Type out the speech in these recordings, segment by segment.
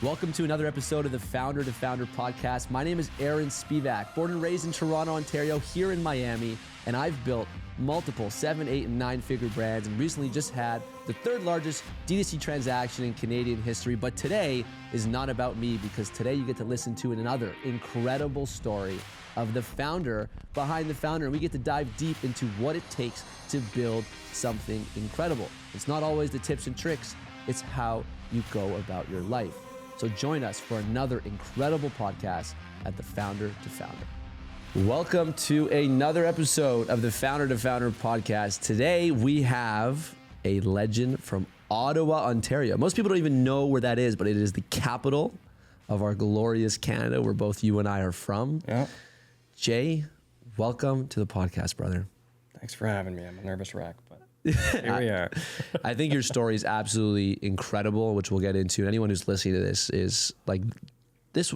Welcome to another episode of the Founder to Founder podcast. My name is Aaron Spivak, born and raised in Toronto, Ontario, here in Miami, and I've built multiple 7, 8, and 9-figure brands and recently just had the third largest D2C transaction in Canadian history. But today is not about me, because today you get to listen to another incredible story of the founder behind the founder, and we get to dive deep into what it takes to build something incredible. It's not always the tips and tricks, it's how you go about your life. So join us for another incredible podcast at the Founder to Founder. Welcome to another episode of the Founder to Founder podcast. Today we have a legend from Ottawa, Ontario. Most people don't even know where that is, but it is the capital of our glorious Canada, where both you and I are from. Yeah. Jay, welcome to the podcast, brother. Thanks for having me. I'm a nervous wreck, but here we are. I think your story is absolutely incredible, which we'll get into. Anyone who's listening to this is like this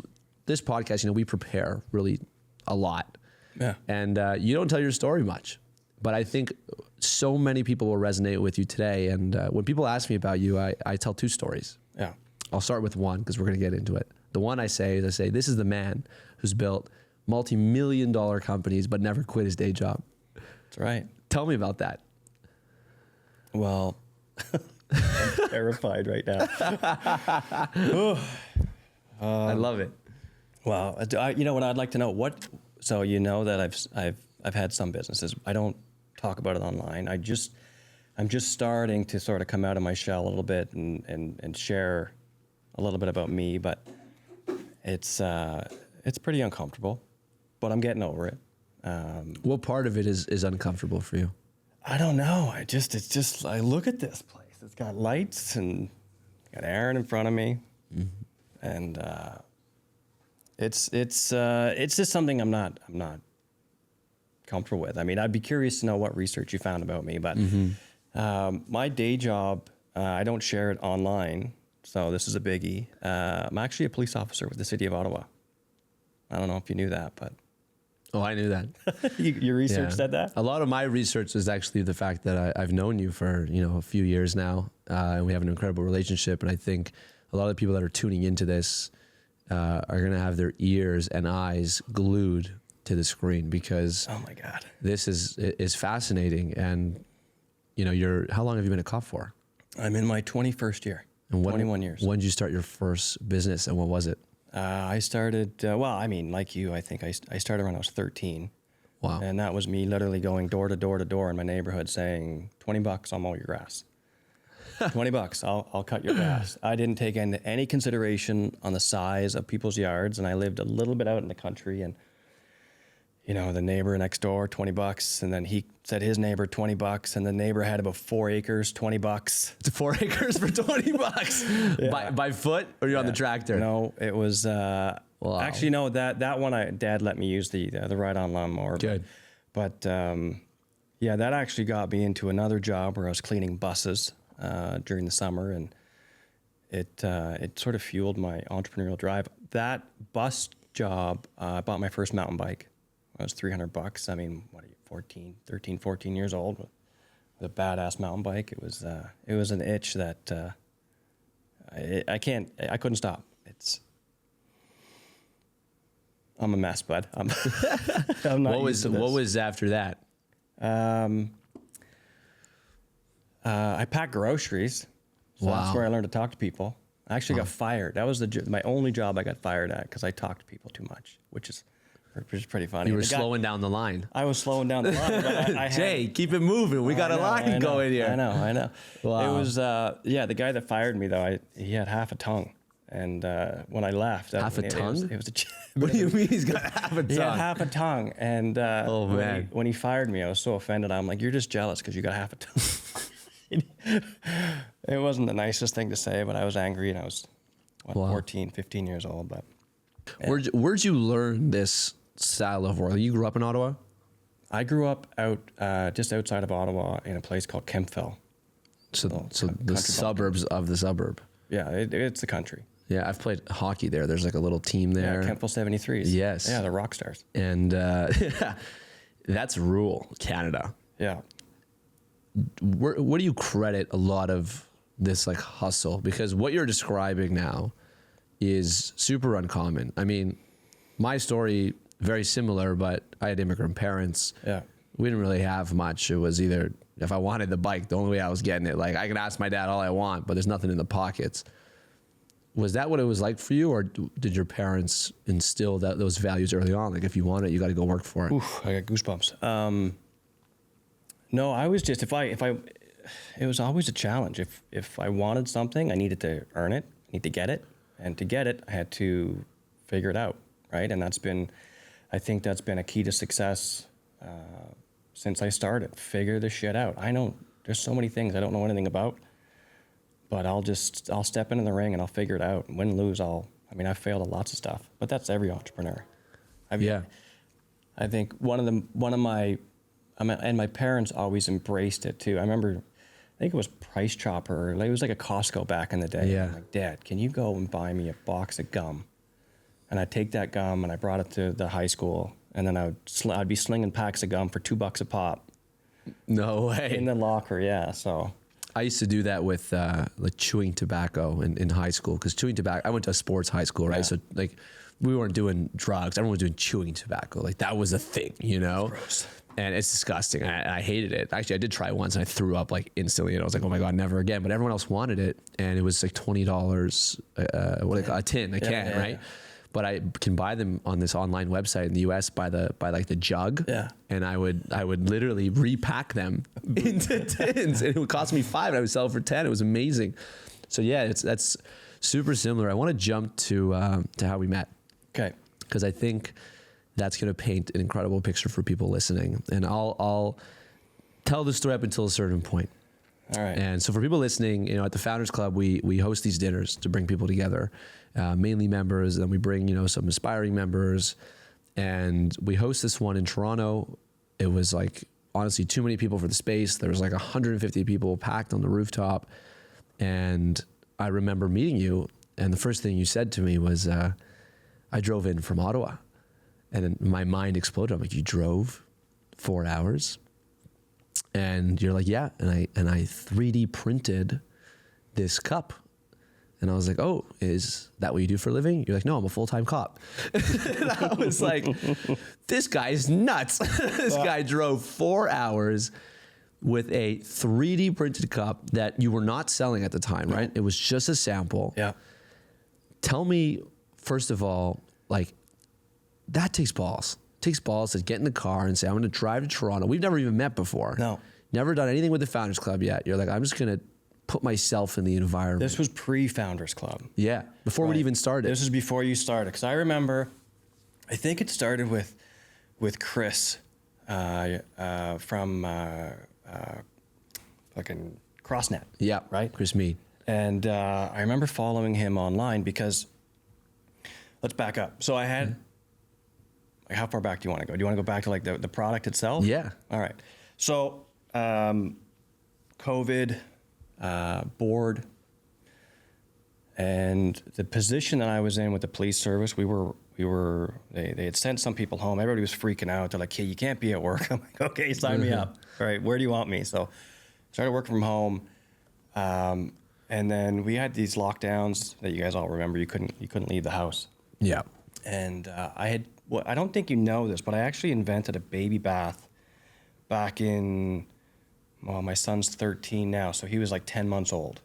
podcast, we prepare really a lot. Yeah. And you don't tell your story much, but I think so many people will resonate with you today. And when people ask me about you, I tell two stories. Yeah. I'll start with one because we're going to get into it. The one I say, this is the man who's built multi-million-dollar companies but never quit his day job. That's right. Tell me about that. Well, I'm terrified right now. I love it. Well, you know what I'd like to know? So you know that I've had some businesses. I don't talk about it online. I'm just starting to sort of come out of my shell a little bit and share a little bit about me, but it's pretty uncomfortable, but I'm getting over it. What part of it is uncomfortable for you? I don't know. I look at this place. It's got lights and got Aaron in front of me, and it's just something I'm not comfortable with. I mean, I'd be curious to know what research you found about me, but my day job, I don't share it online, so this is a biggie. I'm actually a police officer with the city of Ottawa. I don't know if you knew that, but. Oh, I knew that. Your research said that? A lot of my research is actually the fact that I've known you for a few years now, and we have an incredible relationship. And I think a lot of the people that are tuning into this are going to have their ears and eyes glued to the screen, because oh my God, this is fascinating. And how long have you been a cop for? I'm in my 21st year. And 21 years. When did you start your first business, and what was it? I started, like you, I think I started when I was 13. Wow. And that was me literally going door to door to door in my neighborhood saying, $20, I'll mow your grass. $20, I'll cut your grass. I didn't take into any consideration on the size of people's yards. And I lived a little bit out in the country, and the neighbor next door, $20. And then he said his neighbor, $20. And the neighbor had about 4 acres, $20. It's 4 acres for $20 Yeah. by foot, or you're on the tractor? No, it was, wow. Actually, no, that one, Dad let me use the ride-on lawnmower. Good. But that actually got me into another job where I was cleaning buses during the summer, and it sort of fueled my entrepreneurial drive. That bus job, I bought my first mountain bike. I was $300. I mean, what are you, 13, 14 years old with a badass mountain bike. It was an itch that I couldn't stop. I'm a mess, bud. I'm not used to this. What was after that? I packed groceries. So wow. That's where I learned to talk to people. I actually got fired. That was my only job I got fired at, because I talked to people too much, which is pretty funny. You were slowing down the line. I was slowing down the line. But Jay, keep it moving. We got a line going here. I know. Wow. It was, the guy that fired me, though, he had half a tongue. And when I left... Half a tongue? It was what do you mean he's got half a tongue? He had half a tongue. And oh, man. When he fired me, I was so offended. I'm like, you're just jealous because you got half a tongue. It wasn't the nicest thing to say, but I was angry, and I was 14, 15 years old. But Where'd you learn this style of work? You grew up in Ottawa? I grew up just outside of Ottawa in a place called Kemptville. So the suburbs of the suburb. Yeah, it's the country. Yeah, I've played hockey there. There's like a little team there. Yeah, Kemptville 73s. Yes. Yeah, the rock stars. And that's rural Canada. Yeah. What do you credit a lot of this like hustle? Because what you're describing now, is super uncommon. I mean, my story, very similar, but I had immigrant parents. Yeah. We didn't really have much. It was either, if I wanted the bike, the only way I was getting it, like I could ask my dad all I want, but there's nothing in the pockets. Was that what it was like for you, or did your parents instill those values early on? Like, if you want it, you got to go work for it. Oof, I got goosebumps. No, I was just, it was always a challenge. If I wanted something, I needed to earn it, I need to get it. And to get it, I had to figure it out, right? And I think that's been a key to success since I started. Figure this shit out. I know there's so many things I don't know anything about, but I'll step into the ring and I'll figure it out. Win, lose, I've failed at lots of stuff, but that's every entrepreneur. I think and my parents always embraced it too. I remember, I think it was Price Chopper, it was like a Costco back in the day. Yeah. I'm like, Dad, can you go and buy me a box of gum? And I'd take that gum and I brought it to the high school, and then I'd be slinging packs of gum for $2 a pop. No way. In the locker, yeah. So I used to do that with like chewing tobacco in high school, because chewing tobacco, I went to a sports high school, right? Yeah. So like we weren't doing drugs. Everyone was doing chewing tobacco. Like that was a thing, you know? Gross. And it's disgusting. I hated it. Actually, I did try it once and I threw up like instantly. And I was like, oh my God, never again. But everyone else wanted it. And it was like $20 a tin, a can, right? Yeah. But I can buy them on this online website in the US by like the jug. Yeah. And I would literally repack them into tins. And it would cost me $5 and I would sell it for $10. It was amazing. So yeah, that's super similar. I want to jump to how we met. Okay. Because I think that's going to paint an incredible picture for people listening. And I'll tell the story up until a certain point. All right. And so for people listening, at the Founders Club, we host these dinners to bring people together, mainly members. And then we bring, some aspiring members. And we host this one in Toronto. It was like, honestly, too many people for the space. There was like 150 people packed on the rooftop. And I remember meeting you. And the first thing you said to me was, I drove in from Ottawa. And then my mind exploded. I'm like, you drove 4 hours? And you're like, yeah. And I 3D printed this cup. And I was like, oh, is that what you do for a living? You're like, no, I'm a full-time cop. And I was like, this guy is nuts. This guy drove 4 hours with a 3D printed cup that you were not selling at the time, right? It was just a sample. Yeah. Tell me, first of all, like, that takes balls. It takes balls to get in the car and say, I'm going to drive to Toronto. We've never even met before. No. Never done anything with the Founders Club yet. You're like, I'm just going to put myself in the environment. This was pre-Founders Club. Yeah, before we'd even started. This was before you started. Because I remember, I think it started with Chris from fucking CrossNet. Yeah, right? Chris Mead. And I remember following him online because, let's back up. So I had, like, how far back do you want to go? Do you want to go back to like the product itself? Yeah. All right. So COVID, bored, and the position that I was in with the police service, they had sent some people home. Everybody was freaking out. They're like, hey, you can't be at work. I'm like, okay, sign me up. All right, where do you want me? So started working from home. And then we had these lockdowns that you guys all remember. You couldn't leave the house. Yeah. And I don't think you know this, but I actually invented a baby bath back in, well, my son's 13 now, so he was like 10 months old,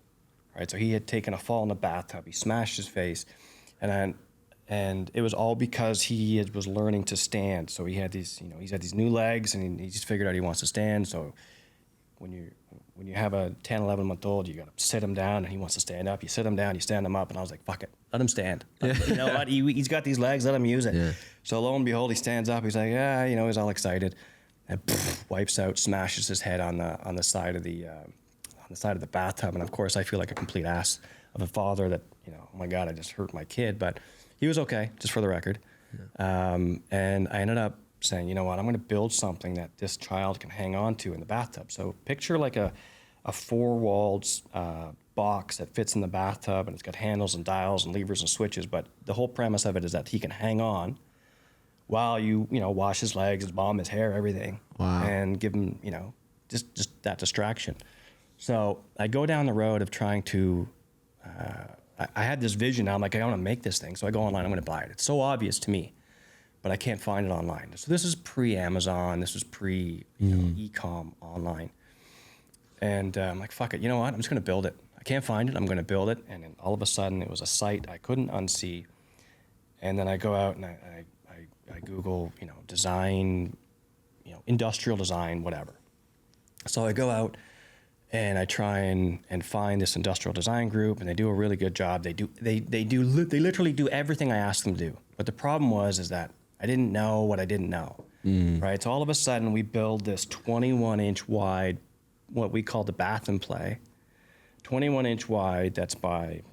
right? So he had taken a fall in the bathtub. He smashed his face, and it was all because he was learning to stand. So he had these, he's had these new legs, and he just figured out he wants to stand. So when you have a 10, 11-month-old, you got to sit him down, and he wants to stand up. You sit him down, you stand him up, and I was like, fuck it, let him stand. You know what? He's got these legs, let him use it. Yeah. So lo and behold, he stands up. He's like, yeah, he's all excited, and wipes out, smashes his head on the side of the bathtub. And of course, I feel like a complete ass of a father that, oh my God, I just hurt my kid. But he was okay, just for the record. Yeah. And I ended up saying, you know what, I'm going to build something that this child can hang on to in the bathtub. So picture like a four-walled box that fits in the bathtub, and it's got handles and dials and levers and switches. But the whole premise of it is that he can hang on while you wash his legs, his bum, his hair, everything. Wow. And give him, just that distraction. So I go down the road of trying to I had this vision. Now I'm like, I want to make this thing. So I go online, I'm going to buy it. It's so obvious to me, but I can't find it online. So this is pre-Amazon. This is e-com online. And I'm like, fuck it. You know what? I'm just going to build it. I can't find it. I'm going to build it. And then all of a sudden it was a site I couldn't unsee. And then I go out and I Google, design, industrial design, whatever. So I go out and I try and find this industrial design group, and they do a really good job. They literally do everything I asked them to do. But the problem is that I didn't know what I didn't know, right? So all of a sudden we build this 21-inch wide, what we call the bath and play, 21-inch wide. That's by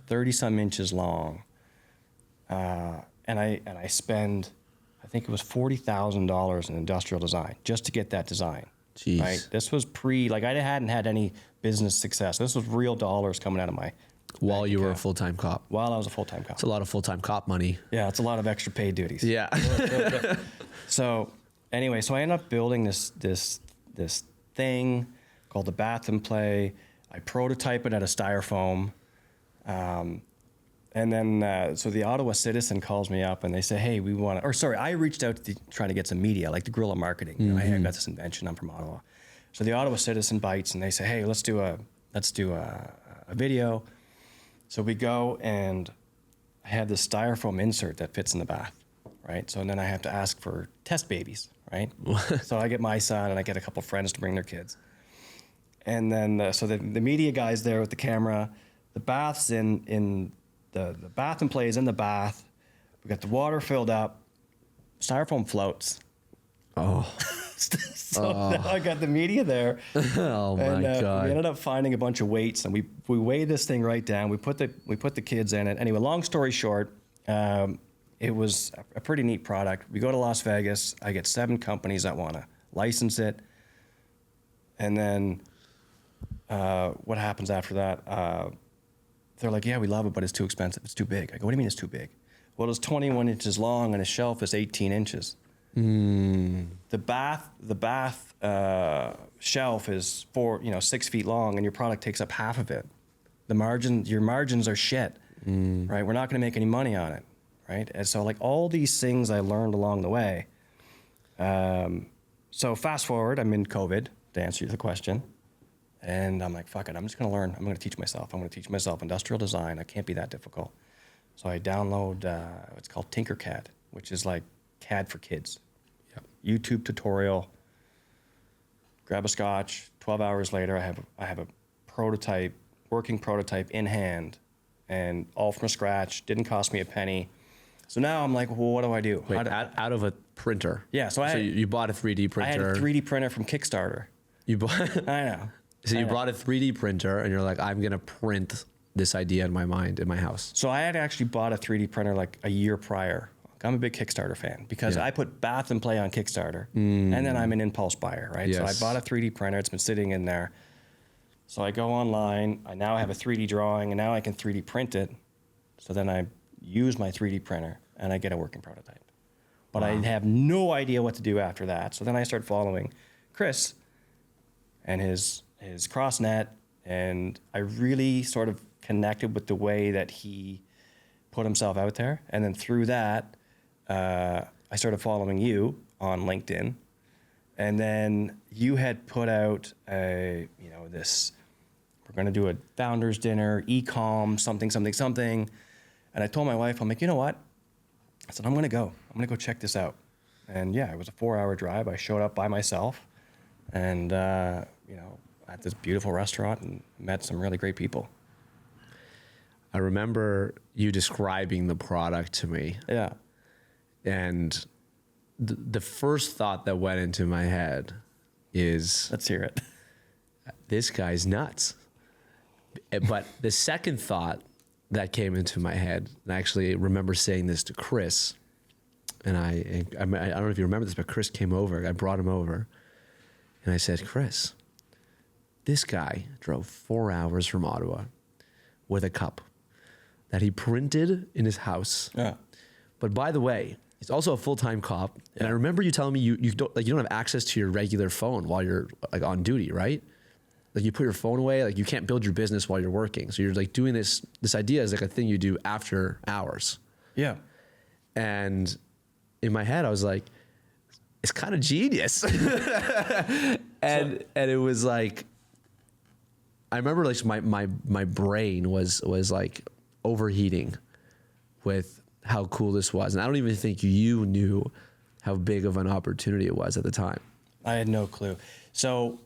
30 some inches long, and I spend, I think it was $40,000 in industrial design just to get that design. Jeez. Right. This was I hadn't had any business success. This was real dollars coming out of my while you were a full-time cop. While I was a full-time cop. It's a lot of full-time cop money. Yeah, it's a lot of extra paid duties. Yeah. So anyway, I ended up building this thing called the Bath and Play. I prototype it at a styrofoam. And then, so the Ottawa Citizen calls me up and they say, hey, I reached out to trying to get some media, like the guerrilla marketing. Hey, I got this invention, I'm from Ottawa. So the Ottawa Citizen bites and they say, hey, let's do a video. So we go and I have this styrofoam insert that fits in the bath, right? So then I have to ask for test babies, right? So I get my son and I get a couple friends to bring their kids. And then, so the media guy's there with the camera, the bath's in the bath and play is in the bath. We got the water filled up. Styrofoam floats. Oh. Now I got the media there. Oh my God. We ended up finding a bunch of weights and we weighed this thing right down. We put the kids in it. Anyway, long story short, it was a pretty neat product. We go to Las Vegas. I get 7 companies that want to license it. And then what happens after that? They're like, yeah, we love it, but it's too expensive. It's too big. I go, what do you mean it's too big? Well, it's 21 inches long and a shelf is 18 inches. The bath shelf is 6 feet long, and your product takes up half of it. Your margins are shit, right? We're not going to make any money on it, right? And so like all these things I learned along the way. So fast forward, I'm in COVID, to answer the question. And I'm like, fuck it, I'm just going to learn. I'm going to teach myself. I'm going to teach myself industrial design. It can't be that difficult. So I download what's called Tinkercad, which is like CAD for kids. Yep. YouTube tutorial. Grab a scotch. 12 hours later, I have a prototype, working prototype in hand, and all from scratch. Didn't cost me a penny. So now I'm like, well, what do I do? Wait, out of a printer? Yeah. So you bought a 3D printer. I had a 3D printer from Kickstarter. You bought? I know. So you brought a 3D printer and you're like, I'm going to print this idea in my mind, in my house. So I had actually bought a 3D printer like a year prior. I'm a big Kickstarter fan because I put Bath and Play on Kickstarter and then I'm an impulse buyer, right? Yes. So I bought a 3D printer. It's been sitting in there. So I go online. I now have a 3D drawing and now I can 3D print it. So then I use my 3D printer and I get a working prototype. But I have no idea what to do after that. So then I start following Chris and his CrossNet, and I really sort of connected with the way that he put himself out there. And then through that, I started following you on LinkedIn. And then you had put out this, we're going to do a founders dinner, e-com, something. And I told my wife, I'm like, you know what? I said, I'm going to go check this out. And yeah, it was a 4-hour drive. I showed up by myself and, at this beautiful restaurant and met some really great people. I remember you describing the product to me. Yeah. And the first thought that went into my head is... Let's hear it. This guy's nuts. But the second thought that came into my head, and I actually remember saying this to Chris, and I don't know if you remember this, but Chris came over. I brought him over, and I said, Chris, this guy drove 4 hours from Ottawa with a cup that he printed in his house. Yeah. But by the way, he's also a full-time cop. Yeah. And I remember you telling me you don't have access to your regular phone while you're like on duty, right? like you put your phone away, like you can't build your business while you're working. So you're like doing this idea is like a thing you do after hours. Yeah. And in my head, I was like, it's kind of genius. and it was like, I remember like my brain was like overheating with how cool this was. And I don't even think you knew how big of an opportunity it was at the time. I had no clue. So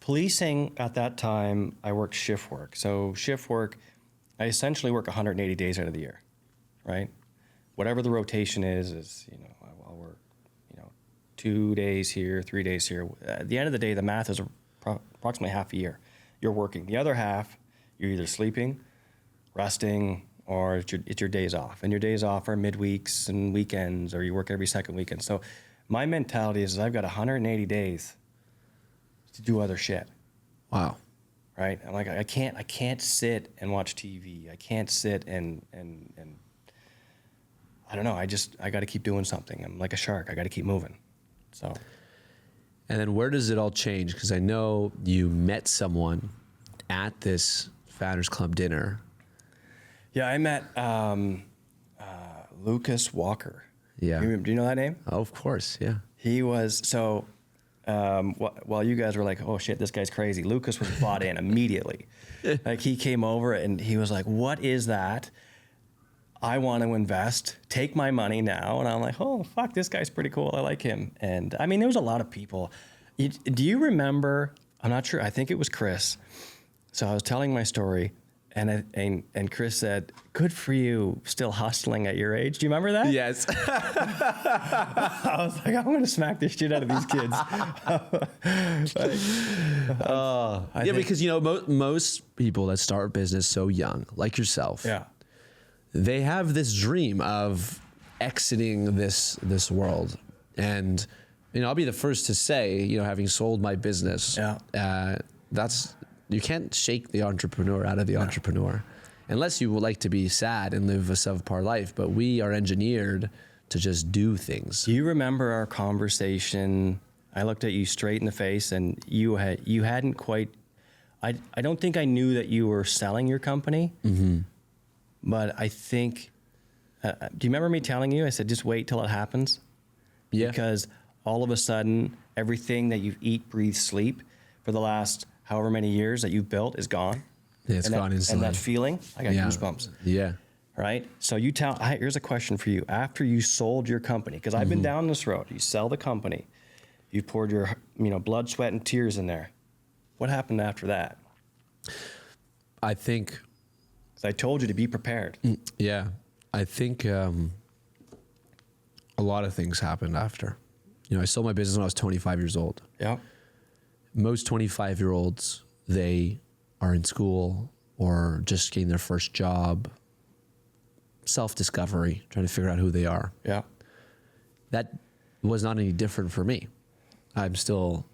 policing at that time, I worked shift work. So shift work, I essentially work 180 days out of the year, right? Whatever the rotation is, you know, I'll work, you know, 2 days here, 3 days here. At the end of the day, the math is approximately half a year. You're working. The other half, you're either sleeping, resting, or it's your days off. And your days off are midweeks and weekends, or you work every second weekend. So my mentality is I've got 180 days to do other shit. Wow. Right? I'm like, I can't sit and watch TV. I can't sit and I don't know. I got to keep doing something. I'm like a shark. I got to keep moving. So. And then where does it all change? Because I know you met someone at this Founders Club dinner. Yeah, I met Lucas Walker. Yeah. Do you know that name? Oh, of course, yeah. He was, so while you guys were like, oh shit, this guy's crazy, Lucas was bought in immediately. Like he came over and he was like, what is that? I want to invest, take my money now. And I'm like, oh, fuck, this guy's pretty cool. I like him. And I mean, there was a lot of people. Do you remember, I'm not sure, I think it was Chris. So I was telling my story and Chris said, good for you, still hustling at your age. Do you remember that? Yes. I was like, I'm going to smack the shit out of these kids. Because, you know, most people that start a business so young, like yourself, Yeah. they have this dream of exiting this world. And, you know, I'll be the first to say, you know, having sold my business, you can't shake the entrepreneur out of the entrepreneur unless you would like to be sad and live a subpar life. But we are engineered to just do things. Do you remember our conversation? I looked at you straight in the face and you hadn't quite, I don't think I knew that you were selling your company. Mm-hmm. But I think, do you remember me telling you? I said, just wait till it happens. Yeah. Because all of a sudden, everything that you eat, breathe, sleep for the last however many years that you've built is gone. Yeah, it's gone instantly. And that feeling, I got goosebumps. Yeah. Right? So here's a question for you. After you sold your company, because I've been down this road, you sell the company, you poured your blood, sweat, and tears in there. What happened after that? I think... I told you to be prepared. Yeah. I think a lot of things happened after. You know, I sold my business when I was 25 years old. Yeah. Most 25-year-olds, they are in school or just getting their first job, self-discovery, trying to figure out who they are. Yeah. That was not any different for me. I'm still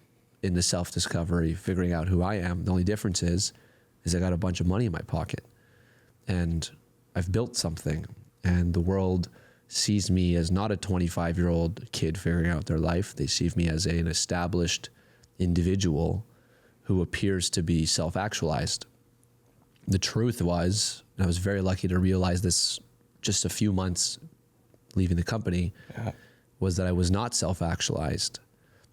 in the self-discovery, figuring out who I am. The only difference is I got a bunch of money in my pocket. And I've built something, and the world sees me as not a 25-year-old kid figuring out their life. They see me as an established individual who appears to be self-actualized. The truth was, and I was very lucky to realize this just a few months leaving the company, was that I was not self-actualized.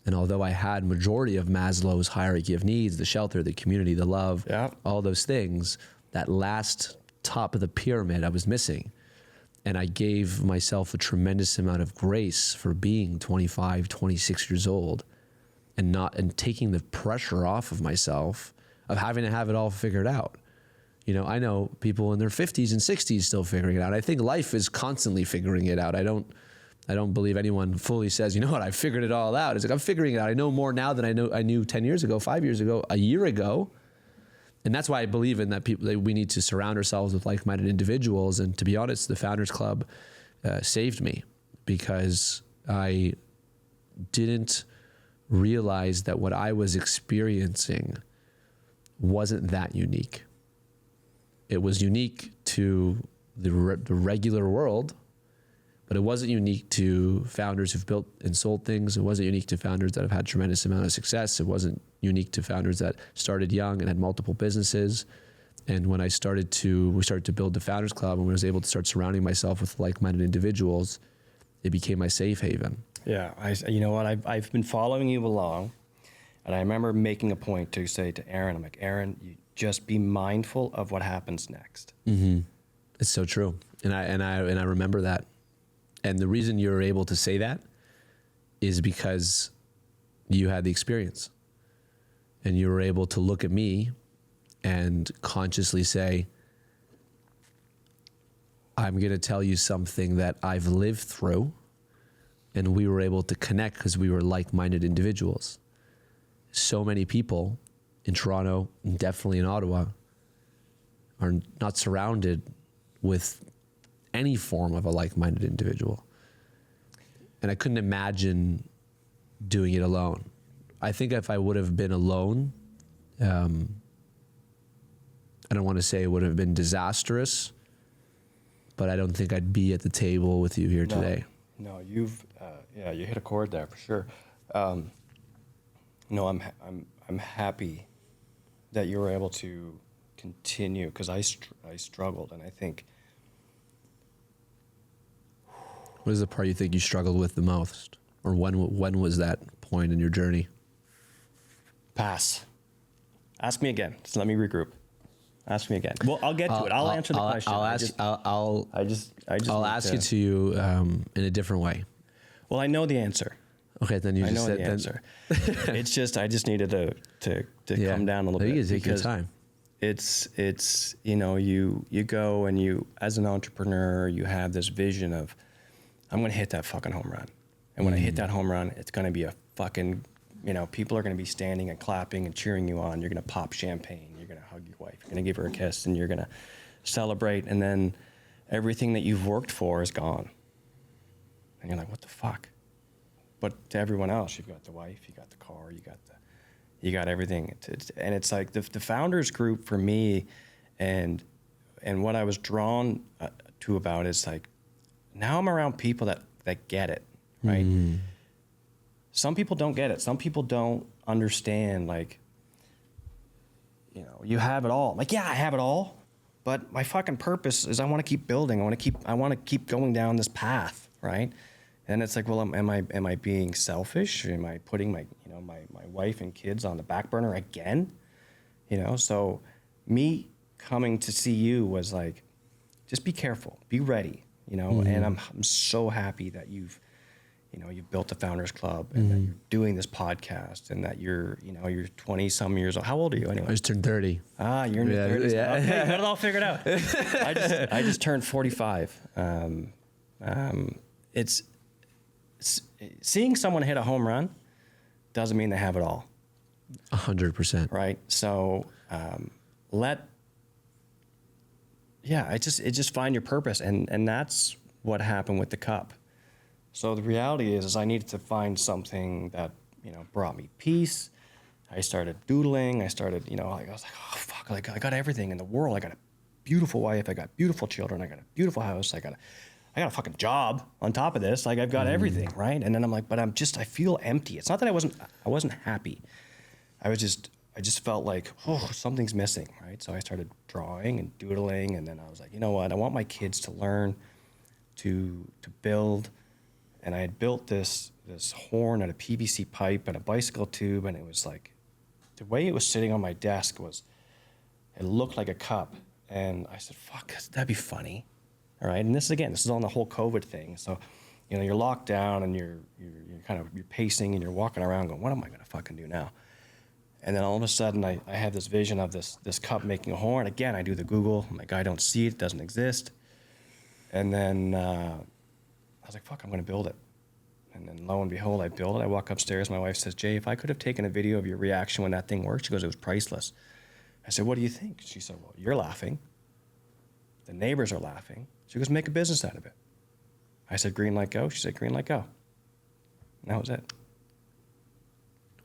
And although I had majority of Maslow's hierarchy of needs, the shelter, the community, the love, all those things, that last top of the pyramid I was missing. And I gave myself a tremendous amount of grace for being 25, 26 years old and taking the pressure off of myself of having to have it all figured out. You know, I know people in their 50s and 60s still figuring it out. I think life is constantly figuring it out. I don't believe anyone fully says, you know what, I figured it all out. It's like, I'm figuring it out. I know more now than I knew 10 years ago, 5 years ago, a year ago. And that's why I believe in that we need to surround ourselves with like-minded individuals. And to be honest, the Founders Club saved me because I didn't realize that what I was experiencing wasn't that unique. It was unique to the regular world, but it wasn't unique to founders who've built and sold things. It wasn't unique to founders that have had tremendous amount of success. It wasn't unique to founders that started young and had multiple businesses. And when we started to build the Founders Club, and we was able to start surrounding myself with like-minded individuals, it became my safe haven. Yeah, you know what? I've been following you along, and I remember making a point to say to Aaron, I'm like, Aaron, you just be mindful of what happens next. Mm-hmm. It's so true, and I remember that. And the reason you're able to say that is because you had the experience, and you were able to look at me and consciously say, I'm going to tell you something that I've lived through. And we were able to connect because we were like-minded individuals. So many people in Toronto, and definitely in Ottawa, are not surrounded with any form of a like-minded individual. And I couldn't imagine doing it alone. I think if I would have been alone, I don't want to say it would have been disastrous, but I don't think I'd be at the table with you here today. No, you've, you hit a chord there for sure. No, I'm happy that you were able to continue, because I struggled, and I think. What is the part you think you struggled with the most, or when was that point in your journey? Pass. Ask me again. Just let me regroup. Ask me again. Well, I'll get to it. I'll answer the question. I'll ask it to you in a different way. Well, I know the answer. Okay, then you just said the answer. It's just I just needed to come down a little bit. You can take your time. It's you go and you, as an entrepreneur, you have this vision of, I'm going to hit that fucking home run, and when I hit that home run, it's going to be a fucking, people are going to be standing and clapping and cheering you on. You're going to pop champagne. You're going to hug your wife. You're going to give her a kiss, and you're going to celebrate. And then everything that you've worked for is gone. And you're like, what the fuck? But to everyone else, you've got the wife, you got the car, you got everything. And it's like the founders group for me, and what I was drawn to about is like, now I'm around people that get it, right? Mm. Some people don't get it. Some people don't understand, like, you have it all. I'm like, yeah, I have it all, but my fucking purpose is I want to keep building. I want to keep going down this path, right? And it's like, well, am I being selfish? Am I putting my wife and kids on the back burner again? So me coming to see you was like, just be careful, be ready, and I'm so happy that you've built the Founders Club, and that you're doing this podcast, and that you're 20 some years old. How old are you anyway? I just turned 30. Ah, you're in your 30s. Yeah. Okay, you got it all figured out. I just turned 45. It's seeing someone hit a home run doesn't mean they have it all. 100%. Right. So just find your purpose, and that's what happened with the cup. So the reality is I needed to find something that brought me peace. I started doodling. I was like, oh fuck, like I got everything in the world. I got a beautiful wife. I got beautiful children. I got a beautiful house. I got a fucking job on top of this. Like, I've got everything, right? And then I'm like, but I feel empty. It's not that I wasn't happy. I just felt like, oh, something's missing, right? So I started drawing and doodling, and then I was like, you know what? I want my kids to learn to build. And I had built this horn out of PVC pipe and a bicycle tube, and it was like, the way it was sitting on my desk it looked like a cup. And I said, fuck, that'd be funny. All right, and this is on the whole COVID thing. So, you're locked down, and you're pacing, and you're walking around going, what am I gonna fucking do now? And then all of a sudden, I have this vision of this cup making a horn. Again, I do the Google. I'm like, I don't see it. It doesn't exist. And then I was like, fuck, I'm gonna build it. And then lo and behold, I build it. I walk upstairs. My wife says, Jay, if I could have taken a video of your reaction when that thing worked, she goes, it was priceless. I said, what do you think? She said, well, you're laughing. The neighbors are laughing. She goes, make a business out of it. I said, green light, go. She said, green light, go. And that was it.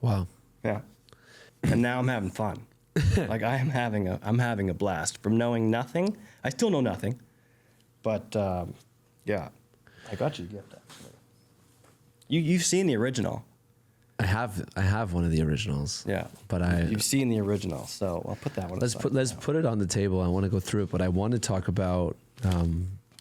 Wow. Yeah. And now I'm having fun. Like, I'm having a blast from knowing nothing. I still know nothing, but yeah, I got you a gift. Actually. You've seen the original. I have one of the originals. Yeah, but you've seen the original, so I'll put that one. Let's put it on the table. I want to go through it, but I want to talk about.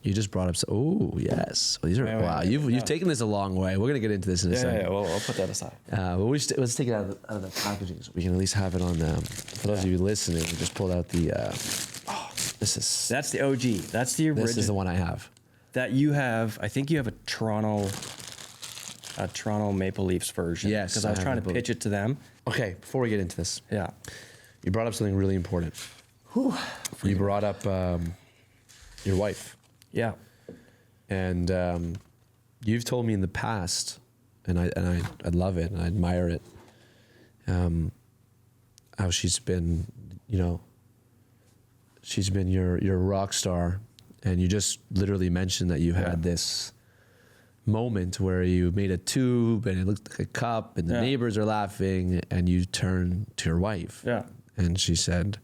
You just brought up. Oh yes, well, these are wow. You've taken this a long way. We're gonna get into this in a second. Yeah. Well, I'll put that aside. But let's take it out of the packaging so we can at least have it on. For those of you listening, we just pulled out the. That's the OG. That's the original. This is the one I have. That you have. I think you have a Toronto Maple Leafs version. Yes, because I was trying to pitch it to them. Okay, before we get into this, yeah, you brought up something really important. You brought up your wife. Yeah, and you've told me in the past, and I love it and I admire it. How she's been, she's been your rock star, and you just literally mentioned that you had this moment where you made a tube and it looked like a cup and the neighbors are laughing and you turn to your wife. Yeah. And she said,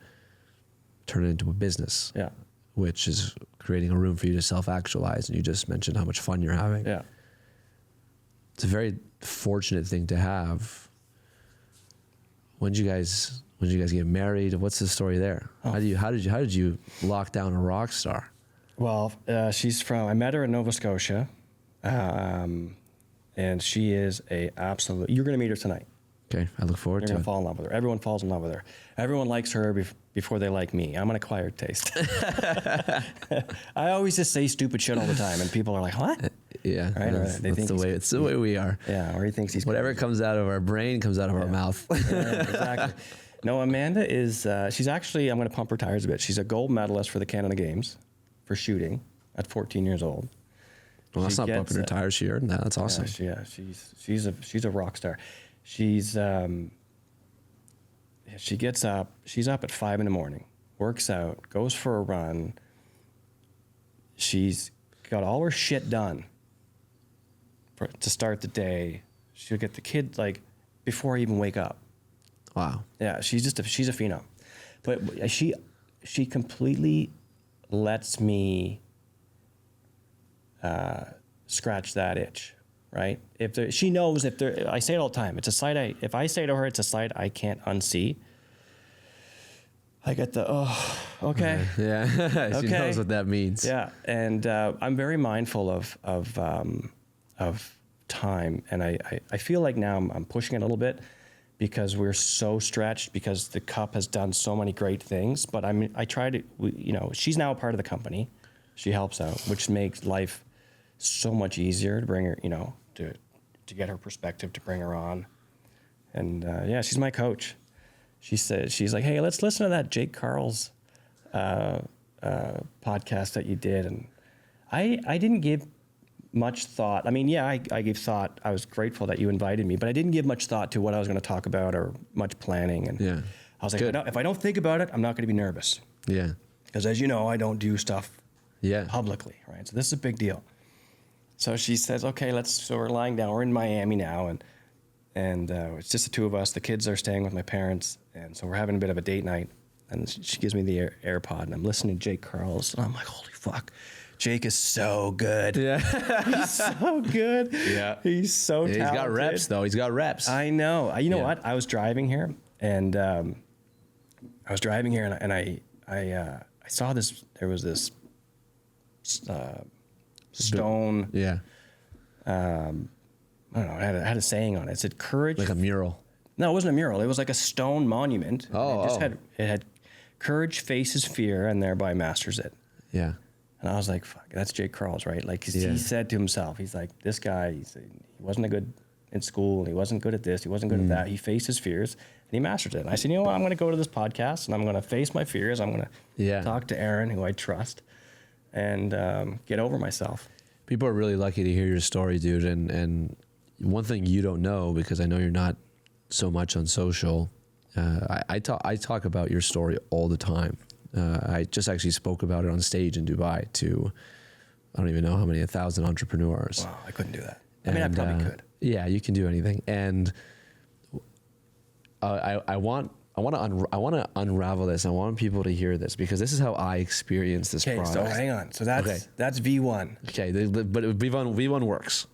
turn it into a business. Yeah. Which is creating a room for you to self-actualize. And you just mentioned how much fun you're having. Yeah. It's a very fortunate thing to have. When did you guys get married? What's the story there? How did you lock down a rock star? Well, I met her in Nova Scotia. And she is you're going to meet her tonight. Okay. I look forward to it. You're going to fall in love with her. Everyone falls in love with her. Everyone likes her before they like me. I'm an acquired taste. I always just say stupid shit all the time and people are like, what? Yeah. Right? It's the way we are. Yeah. Or he thinks he's whatever comes out of our brain comes out of our mouth. Yeah, exactly. No, Amanda is, she's actually, I'm going to pump her tires a bit. She's a gold medalist for the Canada Games for shooting at 14 years old. Well, that's not bumping her tires. She earned that. That's awesome. Yeah, she's a rock star. She gets up. She's up at 5 a.m, works out, goes for a run. She's got all her shit done to start the day. She'll get the kid before I even wake up. Wow. Yeah, she's a phenom. But she completely lets me scratch that itch, right? She knows I say it all the time. It's a sight if I say to her, it's a sight I can't unsee. I get the okay. Yeah, she knows what that means. Yeah, and I'm very mindful of time, and I feel like now I'm pushing it a little bit because we're so stretched because the cup has done so many great things. But I try to, she's now a part of the company. She helps out, which makes life so much easier to bring her, to get her perspective, to bring her on. And she's my coach. She's like, hey, let's listen to that Jake Carl's podcast that you did. And I didn't give much thought. I gave thought. I was grateful that you invited me, but I didn't give much thought to what I was going to talk about or much planning. And I was like, if I don't think about it, I'm not going to be nervous. Yeah. Because as you know, I don't do stuff publicly, right? So this is a big deal. So she says, okay, so we're lying down. We're in Miami now, and it's just the two of us. The kids are staying with my parents, and so we're having a bit of a date night. And she gives me the AirPod, and I'm listening to Jake Carl's, and I'm like, holy fuck, Jake is so good. Yeah. He's so good. Yeah. He's so talented. He's got reps, though. He's got reps. I know. You know what? I was driving here, and I saw this. There was this stone. Yeah. I don't know. It had a saying on it. It said courage. Like a mural. No, it wasn't a mural. It was like a stone monument. It had courage faces fear and thereby masters it. Yeah. And I was like, fuck, that's Jake Carl's, right? Like, he said to himself, he's like, this guy, he wasn't good in school. He wasn't good at this. He wasn't good at that. He faced his fears and he mastered it. And I said, you know what? I'm going to go to this podcast and I'm going to face my fears. I'm going to talk to Aaron, who I trust, and get over myself. People are really lucky to hear your story, dude. And one thing you don't know, because I know you're not so much on social, I talk about your story all the time. I just actually spoke about it on stage in Dubai to, I don't even know how many, 1,000 entrepreneurs. Wow, I couldn't do that. I probably could. Yeah, you can do anything. And I want to unravel this. I want people to hear this because this is how I experience this process. So hang on. So that's V1. Okay, but V1 works.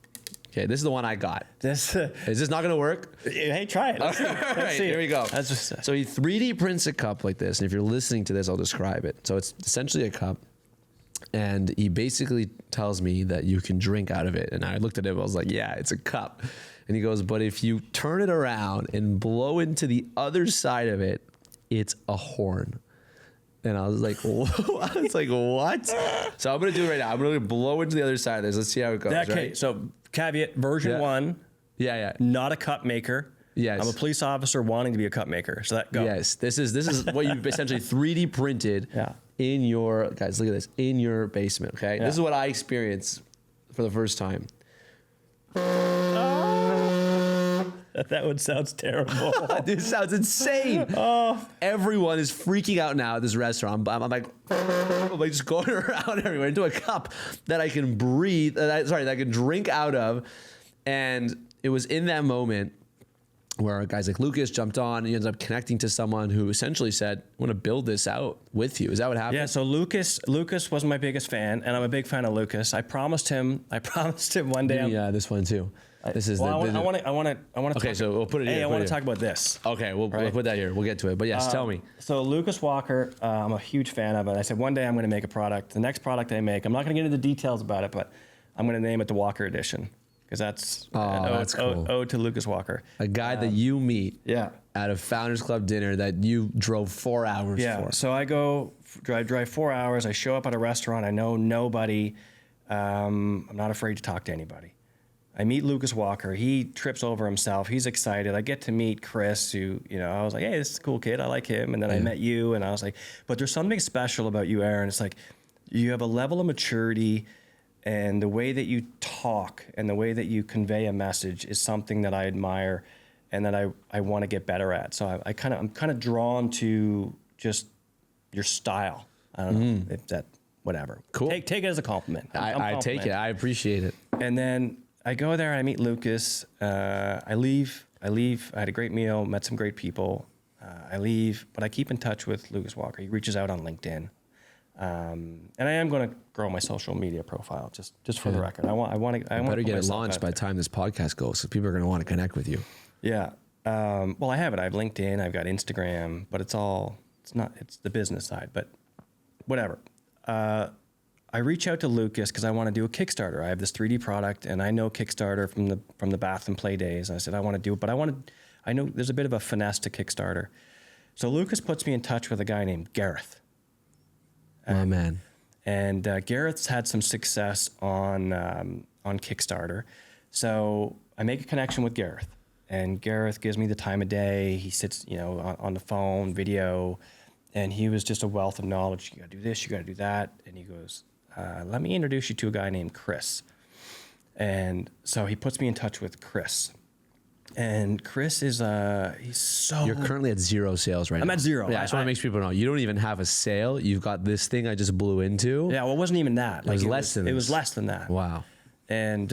Okay, this is the one I got. This Is this not going to work? hey, try it. Let's see. Let's see. Here we go. That's just, So he 3D prints a cup like this. And if you're listening to this, I'll describe it. So it's essentially a cup. And he basically tells me that you can drink out of it. And I looked at him, I was like, yeah, it's a cup. And he goes, but if you turn it around and blow into the other side of it, it's a horn. And I was like, what? So I'm going to do it right now. I'm going to blow into the other side of this. Let's see how it goes. okay, right? so caveat, version 1, Yeah. not a cup maker. Yes. I'm a police officer wanting to be a cup maker. So that go. Yes, this is what you've essentially 3D printed in your, guys, look at this, in your basement, okay? Yeah. This is what I experienced for the first time. That one sounds terrible. This sounds insane. Everyone is freaking out now at this restaurant. I'm like just going around everywhere into a cup that I can breathe, that I can drink out of. And it was in that moment where guys like Lucas jumped on and he ends up connecting to someone who essentially said, I want to build this out with you. Is that what happened? Yeah, so Lucas was my biggest fan, and I'm a big fan of Lucas. I promised him one day. Yeah, this one too. This is I want to. Okay, so we'll put it here. Hey, I want to talk about this. Okay, we'll put that here. We'll get to it. But yes, tell me. So Lucas Walker, I'm a huge fan of it. I said one day I'm going to make a product. The next product I make, I'm not going to get into the details about it, but I'm going to name it the Walker Edition because that's that's cool. Ode to Lucas Walker. A guy that you meet Yeah. at a Founders Club dinner that you drove 4 hours for. So I drive 4 hours. I show up at a restaurant. I know nobody. I'm not afraid to talk to anybody. I meet Lucas Walker. He trips over himself. He's excited. I get to meet Chris, who, I was like, hey, this is a cool kid. I like him. And then I met you, and I was like, but there's something special about you, Aaron. It's like you have a level of maturity, and the way that you talk and the way that you convey a message is something that I admire and that I want to get better at. So I'm kind of drawn to just your style. I don't know if that, whatever. Cool. Take it as a compliment. I take it. I appreciate it. And then I go there and I meet Lucas. I leave. I had a great meal, met some great people. I leave, but I keep in touch with Lucas Walker. He reaches out on LinkedIn. And I am going to grow my social media profile, just for the record. I want to Better get it launched by the time this podcast goes, so people are going to want to connect with you. Yeah. Well, I have it. I have LinkedIn. I've got Instagram, but it's the business side. But whatever. I reach out to Lucas because I want to do a Kickstarter. I have this 3D product, and I know Kickstarter from the Bath and Play days. And I said I want to do it, but I know there's a bit of a finesse to Kickstarter. So Lucas puts me in touch with a guy named Gareth. Oh man! And Gareth's had some success on Kickstarter. So I make a connection with Gareth, and Gareth gives me the time of day. He sits, on the phone, video, and he was just a wealth of knowledge. You got to do this, you got to do that, and he goes, let me introduce you to a guy named Chris. And so he puts me in touch with Chris. And Chris is, he's so... You're currently at 0 sales right now. I'm at 0. Yeah, I just want to make people know. You don't even have a sale. You've got this thing I just blew into. Yeah, well, it wasn't even that. It was less than that. Wow. And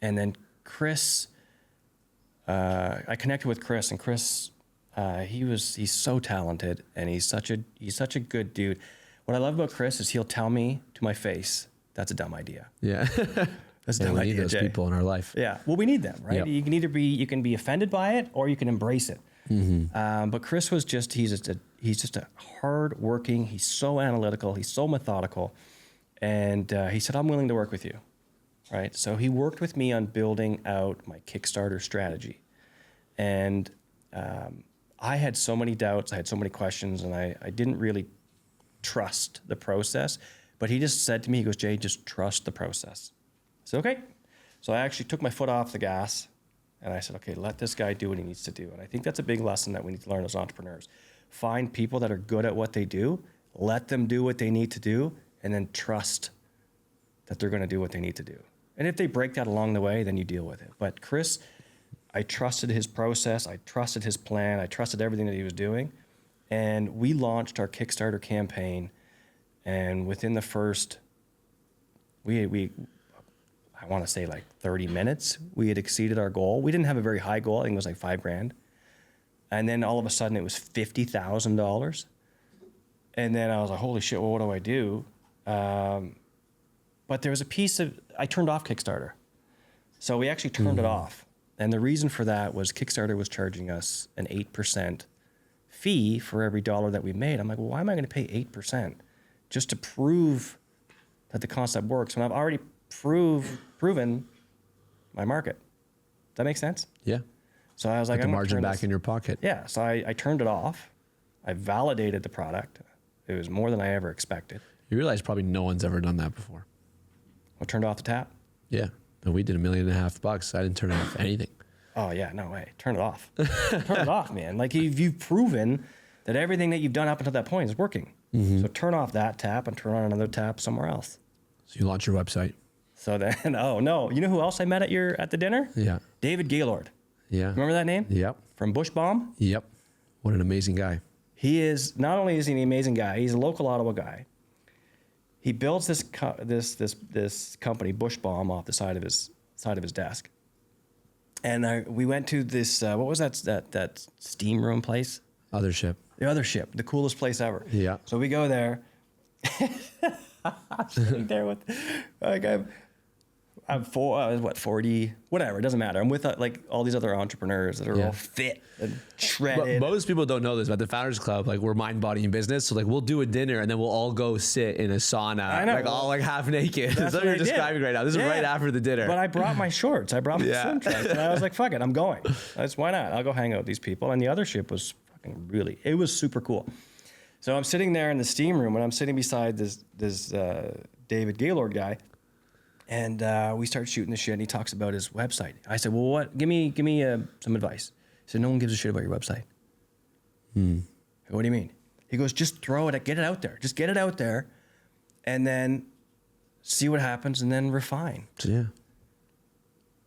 then Chris, I connected with Chris, and Chris, he's so talented, and he's such a good dude. What I love about Chris is he'll tell me to my face, that's a dumb idea. Yeah. That's a dumb we idea, need those Jay. people in our life. Yeah. Well, we need them, right? Yep. You can be offended by it, or you can embrace it. Mm-hmm. But Chris was he's just a hard working. He's so analytical. He's so methodical. And he said, I'm willing to work with you. Right. So he worked with me on building out my Kickstarter strategy. And I had so many doubts. I had so many questions, and I didn't really trust the process. But he just said to me, he goes, Jay, just trust the process. I said, okay. So I actually took my foot off the gas, and I said, okay, let this guy do what he needs to do. And I think that's a big lesson that we need to learn as entrepreneurs. Find people that are good at what they do, let them do what they need to do, and then trust that they're going to do what they need to do. And if they break that along the way, then you deal with it. But Chris, I trusted his process. I trusted his plan. I trusted everything that he was doing. And we launched our Kickstarter campaign. And within the first, I want to say like 30 minutes, we had exceeded our goal. We didn't have a very high goal. I think it was like $5,000. And then all of a sudden it was $50,000. And then I was like, holy shit, well, what do? But there was a piece of, I turned off Kickstarter So we actually turned it off. And the reason for that was Kickstarter was charging us an 8% fee for every dollar that we made. I'm like, well, why am I going to pay 8% just to prove that the concept works when I've already proven my market? Does that make sense? Yeah. So I was like, Put the margin back in your pocket. Yeah. So I turned it off. I validated the product. It was more than I ever expected. You realize probably no one's ever done that before. I turned off the tap. Yeah. And we did $1.5 million. I didn't turn off anything. Oh yeah, no way. Turn it off. Turn it off, man. Like you've proven that everything that you've done up until that point is working. So turn off that tap and turn on another tap somewhere else. So you launch your website. So then, oh no, you know who else I met at the dinner? Yeah. David Gaylord. Yeah. Remember that name? Yep. From Bush Bomb? Yep. What an amazing guy. He is, not only is he an amazing guy, he's a local Ottawa guy. He builds this company, Bush Bomb, off the side of his desk. And we went to this, what was that steam room place? Othership. The Othership, the coolest place ever. Yeah. So we go there. I'm sitting there with, like, I'm 40, whatever, it doesn't matter. I'm with like all these other entrepreneurs that are all fit and shredded. But most people don't know this about the Founders Club. Like, we're mind, body, and business. So like, we'll do a dinner and then we'll all go sit in a sauna. I know. Like all like half naked. That's what you're describing right now. This is right after the dinner. But I brought my shorts. I brought my swim trunks. And I was like, fuck it, I'm going. Why not? I'll go hang out with these people. And the Othership was fucking it was super cool. So I'm sitting there in the steam room and I'm sitting beside this David Gaylord guy. And we start shooting the shit, and he talks about his website. I said, "Well, what? Give me some advice." He said, "No one gives a shit about your website." I go, "What do you mean?" He goes, "Just throw it, get it out there. Just get it out there, and then see what happens, and then refine." Yeah.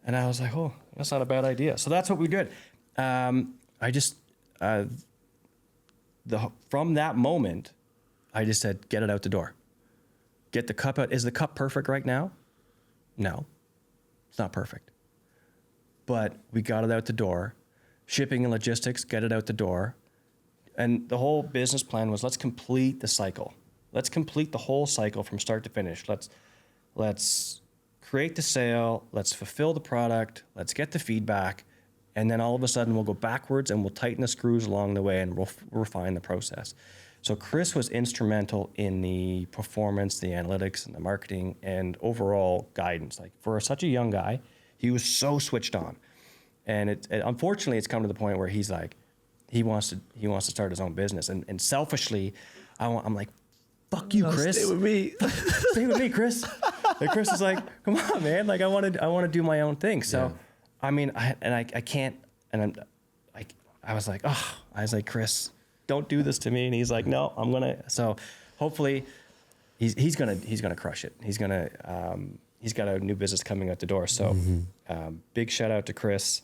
And I was like, "Oh, that's not a bad idea." So that's what we did. From that moment, I just said, "Get it out the door. Get the cup out." Is the cup perfect right now? No, it's not perfect. But we got it out the door. Shipping and logistics, get it out the door. And the whole business plan was, let's complete the cycle. Let's complete the whole cycle from start to finish. Let's create the sale. Let's fulfill the product. Let's get the feedback. And then all of a sudden we'll go backwards and we'll tighten the screws along the way and we'll refine the process. So Chris was instrumental in the performance, the analytics, and the marketing, and overall guidance. Like, for such a young guy, he was so switched on. And unfortunately, it's come to the point where he's like, he wants to start his own business. And selfishly, I'm like, fuck you, Chris. Stay with me. Stay with me, Chris. And Chris is like, come on, man. Like, I want to do my own thing. So, I mean, I can't. And I was like, Chris, don't do this to me. And he's like, no, I'm gonna. So hopefully he's gonna crush it. He's got a new business coming out the door. So big shout out to Chris.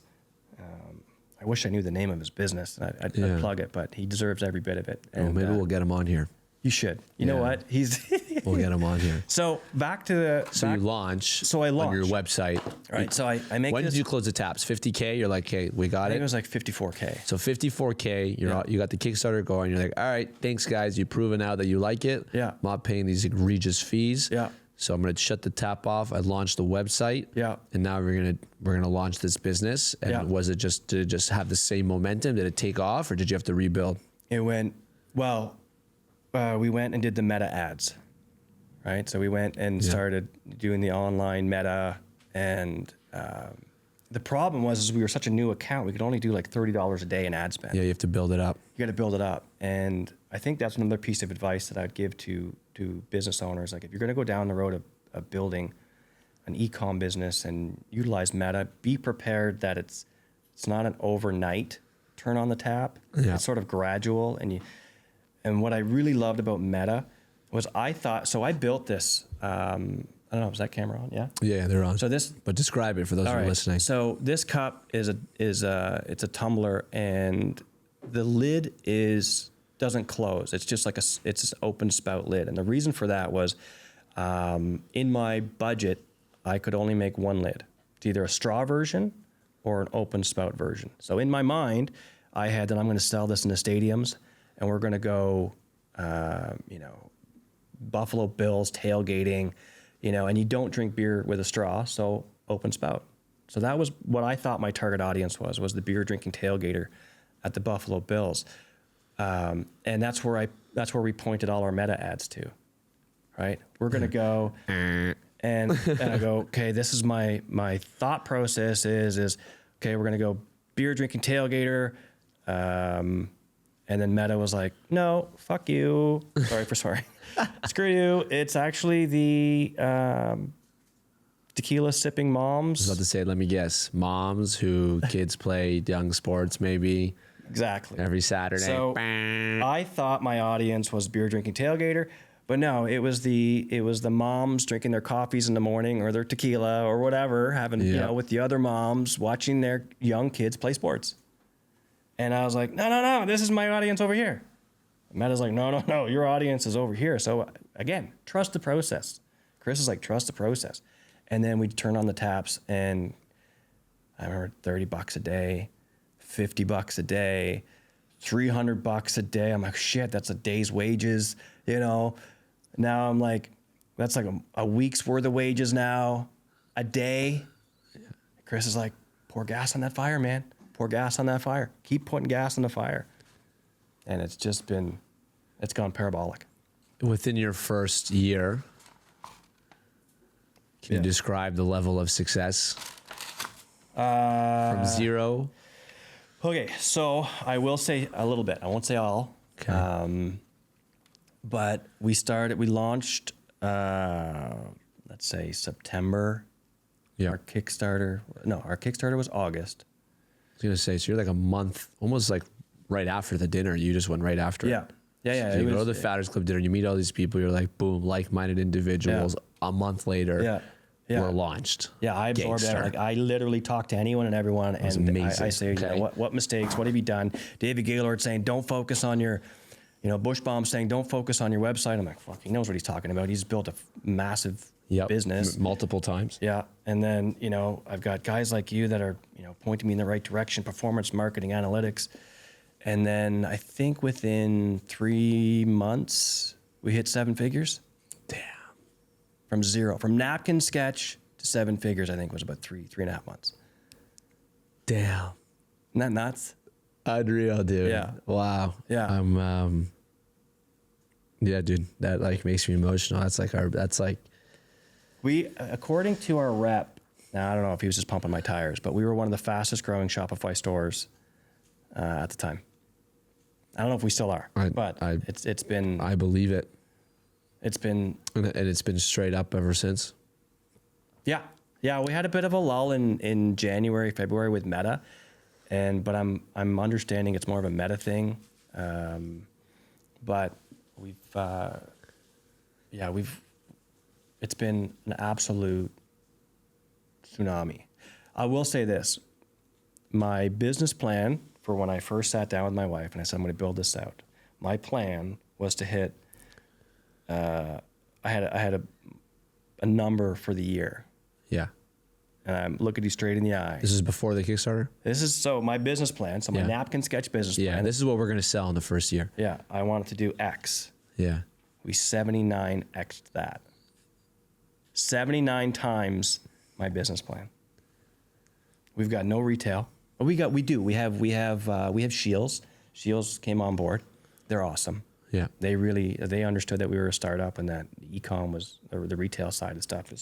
I wish I knew the name of his business. I'd plug it, but he deserves every bit of it. And maybe we'll get him on here. You should. You know what? We'll get him on here. So back to the. You launch. So I launched on your website. Right. So I make. When did you close the taps? 50K. You're like, okay, we got I it. think it was like 54K. So 54K. You got the Kickstarter going. You're like, all right, thanks guys. You've proven out that you like it. Yeah. I'm not paying these egregious fees. Yeah. So I'm gonna shut the tap off. I launched the website. Yeah. And now we're gonna launch this business. And was it did it just have the same momentum? Did it take off, or did you have to rebuild? It went well. We went and did the meta ads, right? So we went and started doing the online meta, and the problem was we were such a new account, we could only do like $30 a day in ad spend. Yeah, you have to build it up. You got to build it up, and I think that's another piece of advice that I'd give to business owners. Like, if you're going to go down the road of building an e-com business and utilize meta, be prepared that it's not an overnight turn on the tap. Yeah. It's sort of gradual, and what I really loved about Meta was I built this, I don't know, is that camera on? Yeah? Yeah, they're on. So but describe it for those who are listening. So this cup it's a tumbler, and the lid doesn't close. It's just like it's an open spout lid. And the reason for that was, in my budget, I could only make one lid. It's either a straw version or an open spout version. So in my mind, I had that I'm going to sell this in the stadiums, and we're going to go, Buffalo Bills tailgating, and you don't drink beer with a straw, so open spout. So that was what I thought my target audience was the beer drinking tailgater at the Buffalo Bills. And that's where we pointed all our meta ads to, right? We're going to go and I go, okay, this is my thought process is, okay, we're going to go beer drinking tailgater. And then Meta was like, no, fuck you. Sorry. Screw you. It's actually the tequila sipping moms. I was about to say, let me guess. Moms who kids play young sports maybe. Exactly. Every Saturday. So I thought my audience was beer drinking tailgater, but no, it was the moms drinking their coffees in the morning or their tequila or whatever, having, with the other moms watching their young kids play sports. And I was like, no, this is my audience over here. And Meta's like, no, your audience is over here. So again, trust the process. Chris is like, trust the process. And then we turn on the taps and I remember $30 a day, $50 a day, $300 a day. I'm like, shit, that's a day's wages, Now I'm like, that's like a week's worth of wages now, a day. Chris is like, pour gas on that fire, man. Pour gas on that fire. Keep putting gas on the fire. And it's gone parabolic. Within your first year, can you describe the level of success? From zero? Okay, so I will say a little bit. I won't say all. Okay. But we launched, let's say September. Yeah. Our Kickstarter was August. I was going to say, so you're like a month, almost like right after the dinner. You just went right after it. Yeah. So you go to the Founders Club dinner, you meet all these people, you're like, boom, like-minded individuals. Yeah. A month later, we're launched. Yeah, I absorbed it. Like, I literally talk to anyone and everyone, and I say, what mistakes, what have you done? David Gaylord saying, don't focus on your, Bushbaum saying, don't focus on your website. I'm like, fuck, he knows what he's talking about. He's built a massive business. Multiple times. Yeah. And then, I've got guys like you that are, pointing me in the right direction, performance marketing, analytics. And then I think within 3 months, we hit 7 figures. Damn. From zero, from napkin sketch to 7 figures, I think was about 3.5 months. Damn. Isn't that nuts? Unreal, dude. Yeah. Wow. Yeah. Yeah, dude, that like makes me emotional. We, according to our rep, now I don't know if he was just pumping my tires, but we were one of the fastest growing Shopify stores at the time. I don't know if we still are, but it's been. I believe it. It's been. And it's been straight up ever since. Yeah. Yeah. We had a bit of a lull in January, February with Meta. But I'm understanding it's more of a Meta thing. But it's been an absolute tsunami. I will say this, my business plan for when I first sat down with my wife and I said, I'm going to build this out. My plan was to hit, I had a number for the year. Yeah. And I'm looking you straight in the eye. This is before the Kickstarter? This is my business plan. So my napkin sketch business plan. Yeah, this is what we're going to sell in the first year. Yeah, I wanted to do X. Yeah. We 79X'd that. 79 times my business plan. We've got no retail. We have Shields. Shields came on board. They're awesome. Yeah. They understood that we were a startup and that e-com or the retail side of stuff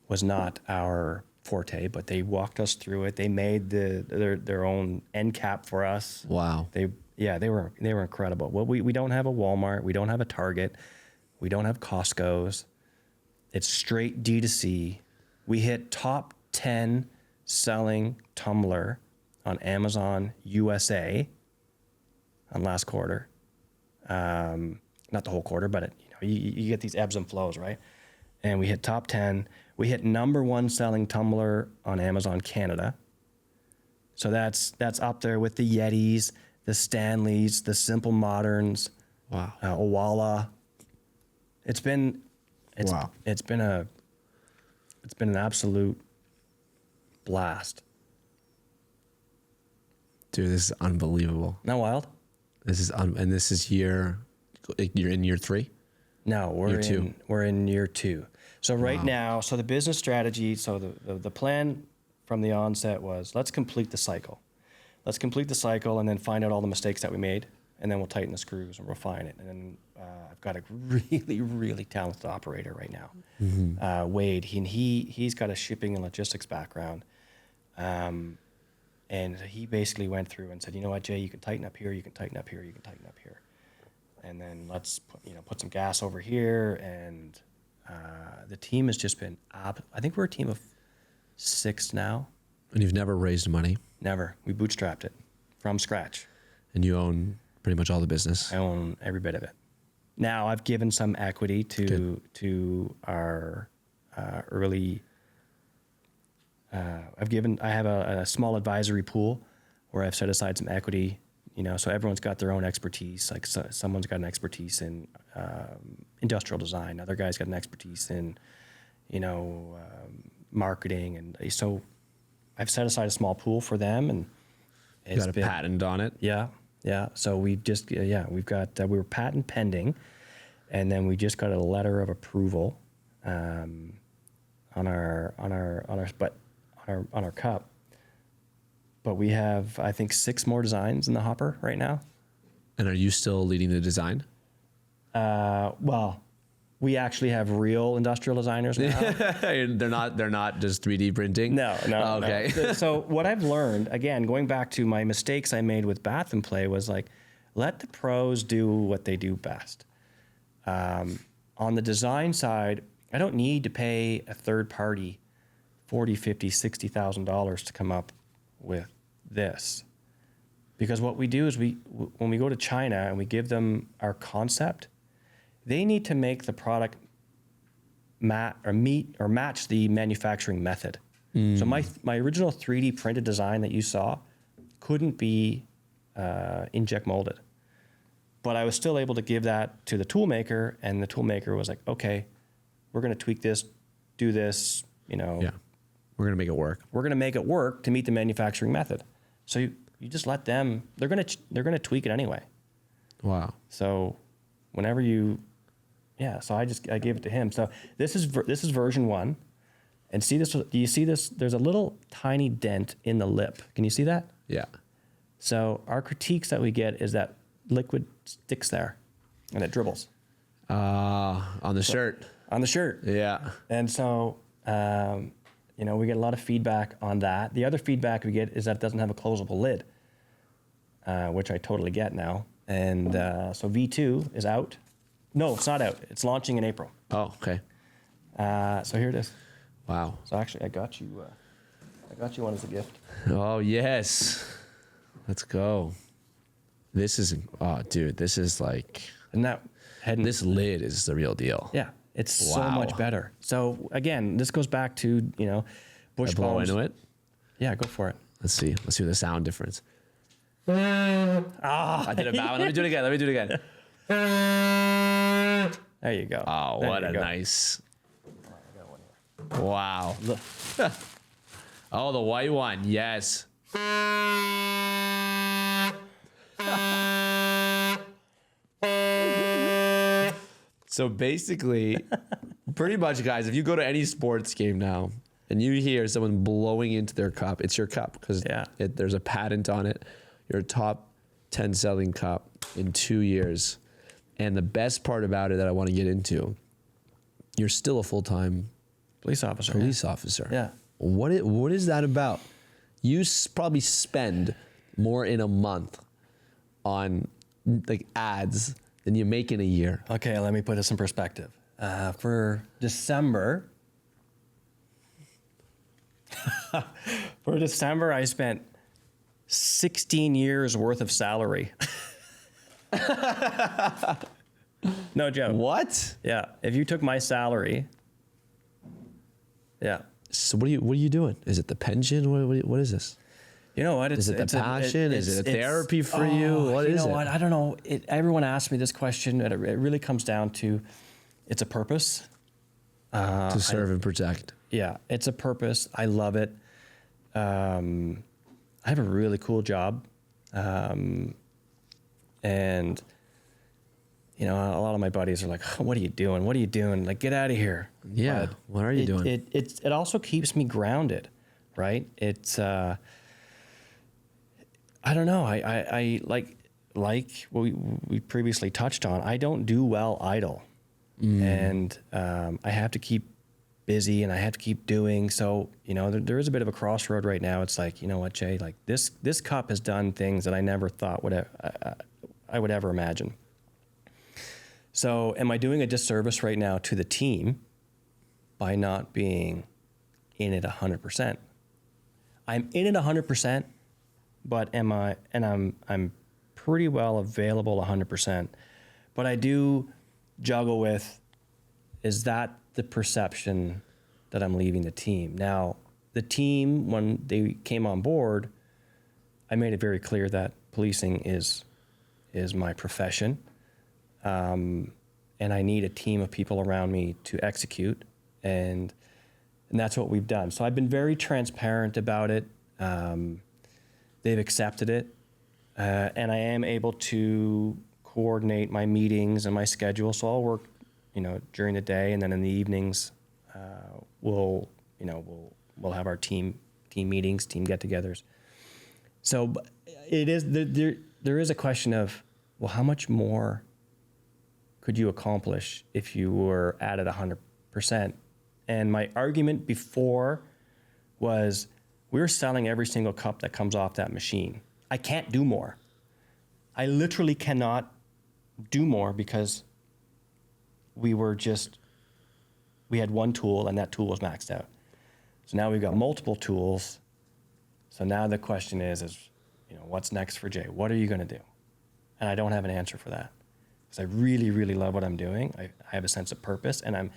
was not our forte, but they walked us through it. They made their own end cap for us. Wow. They were incredible. Well, we don't have a Walmart, we don't have a Target, we don't have Costco's. It's straight D2C. We hit top 10 selling tumbler on Amazon USA on last quarter. Not the whole quarter, but you get these ebbs and flows, right? And we hit top 10. We hit number 1 selling tumbler on Amazon Canada. So that's up there with the Yetis, the Stanleys, the Simple Moderns, Owala. It's been an absolute blast. Dude, this is unbelievable. Not wild? And this is you're in year 3? No, we're in year 2. So right now, the business strategy, so the plan from the onset was, let's complete the cycle. Let's complete the cycle and then find out all the mistakes that we made, and then we'll tighten the screws and refine it. And then I've got a really, really talented operator right now, Wade. He's got a shipping and logistics background. And he basically went through and said, you know what, Jay, you can tighten up here, you can tighten up here, you can tighten up here. And then let's put some gas over here. And the team has just been, I think we're a team of 6 now. And you've never raised money? Never. We bootstrapped it from scratch. And you own pretty much all the business? I own every bit of it. Now I've given some equity to our early. I have a small advisory pool where I've set aside some equity, so everyone's got their own expertise. Like someone's got an expertise in industrial design. Other guy's got an expertise in, marketing. And so I've set aside a small pool for them, and you got a patent on it? Yeah. Yeah. So we were patent pending, and then we just got a letter of approval, on our cup. But we have, I think, 6 more designs in the hopper right now. And are you still leading the design? Well, we actually have real industrial designers now. They're not just 3D printing? No. Oh, okay. No. So what I've learned, again, going back to my mistakes I made with Bath and Play, was like, let the pros do what they do best. On the design side, I don't need to pay a third party $40,000, $50,000, $60,000 to come up with this. Because what we do is when we go to China and we give them our concept, they need to make the product match the manufacturing method. So my original 3D printed design that you saw couldn't be inject molded. But I was still able to give that to the tool maker, and the tool maker was like, okay, we're going to tweak this, do this, Yeah. We're going to make it work. We're going to make it work to meet the manufacturing method. So you just let them, they're going to tweak it anyway. Wow. So whenever so I gave it to him. So this is version 1. And see this, do you see this? There's a little tiny dent in the lip. Can you see that? Yeah. So our critiques that we get is that liquid sticks there and it dribbles. On the shirt. On the shirt. Yeah. And so, we get a lot of feedback on that. The other feedback we get is that it doesn't have a closable lid, which I totally get now. And so V2 is out. No, it's not out. It's launching in April. Oh, okay. So here it is. Wow. So actually, I got you one as a gift. Oh, yes. Let's go. This is, this is like, And that this lid is the real deal. Yeah, it's so much better. So again, this goes back to, bush blow bombs. into it? Yeah, go for it. Let's see the sound difference. I did a bow. Let me do it again. There you go. Oh, There what you a go. nice. I got one here. Wow. Look. Oh, the white one. Yes. So basically, pretty much, guys, if you go to any sports game now and you hear someone blowing into their cup, it's your cup because there's a patent on it. Your top 10 selling cup in 2 years. And the best part about it that I want to get into, you're still a full-time Police officer. officer. Yeah. What is that about? You probably spend more in a month on like ads than you make in a year. Okay, let me put this in perspective. For December, I spent 16 years worth of salary. No joke. What? Yeah, if you took my salary, yeah. So what are you doing? Is it the pension? What is this? You know what? Is it the passion? Is it a therapy for you? What is it? You know what? I don't know. Everyone asks me this question, and it really comes down to it's a purpose. To serve and protect. Yeah, it's a purpose. I love it. I have a really cool job. And, a lot of my buddies are like, what are you doing? What are you doing? Like, get out of here. Yeah. But what are you doing? It also keeps me grounded. right? It's, I don't know. I like what we previously touched on, I don't do well idle. And I have to keep busy and I have to keep doing. So, you know, there is a bit of a crossroad right now. It's like, you know what, Jay, like this cup has done things that I never thought I would ever imagine. So am I doing a disservice right now to the team by not being in it 100%? I'm in it 100%, but I'm pretty well available 100%. But I do juggle with, is that the perception that I'm leaving the team? Now, the team, when they came on board, I made it very clear that policing is my profession. And I need a team of people around me to execute. And that's what we've done. So I've been very transparent about it. They've accepted it. And I am able to coordinate my meetings and my schedule. So I'll work, you know, during the day, and then in the evenings, we'll have our team meetings, team get-togethers. So it is there is a question of, well, how much more could you accomplish if you were at it 100%? And my argument before was, we're selling every single cup that comes off that machine. I can't do more. I literally cannot do more because we had one tool and that tool was maxed out. So now we've got multiple tools. So now the question is, you know, what's next for Jay? What are you going to do? And I don't have an answer for that, because I really, really love what I'm doing. I have a sense of purpose, and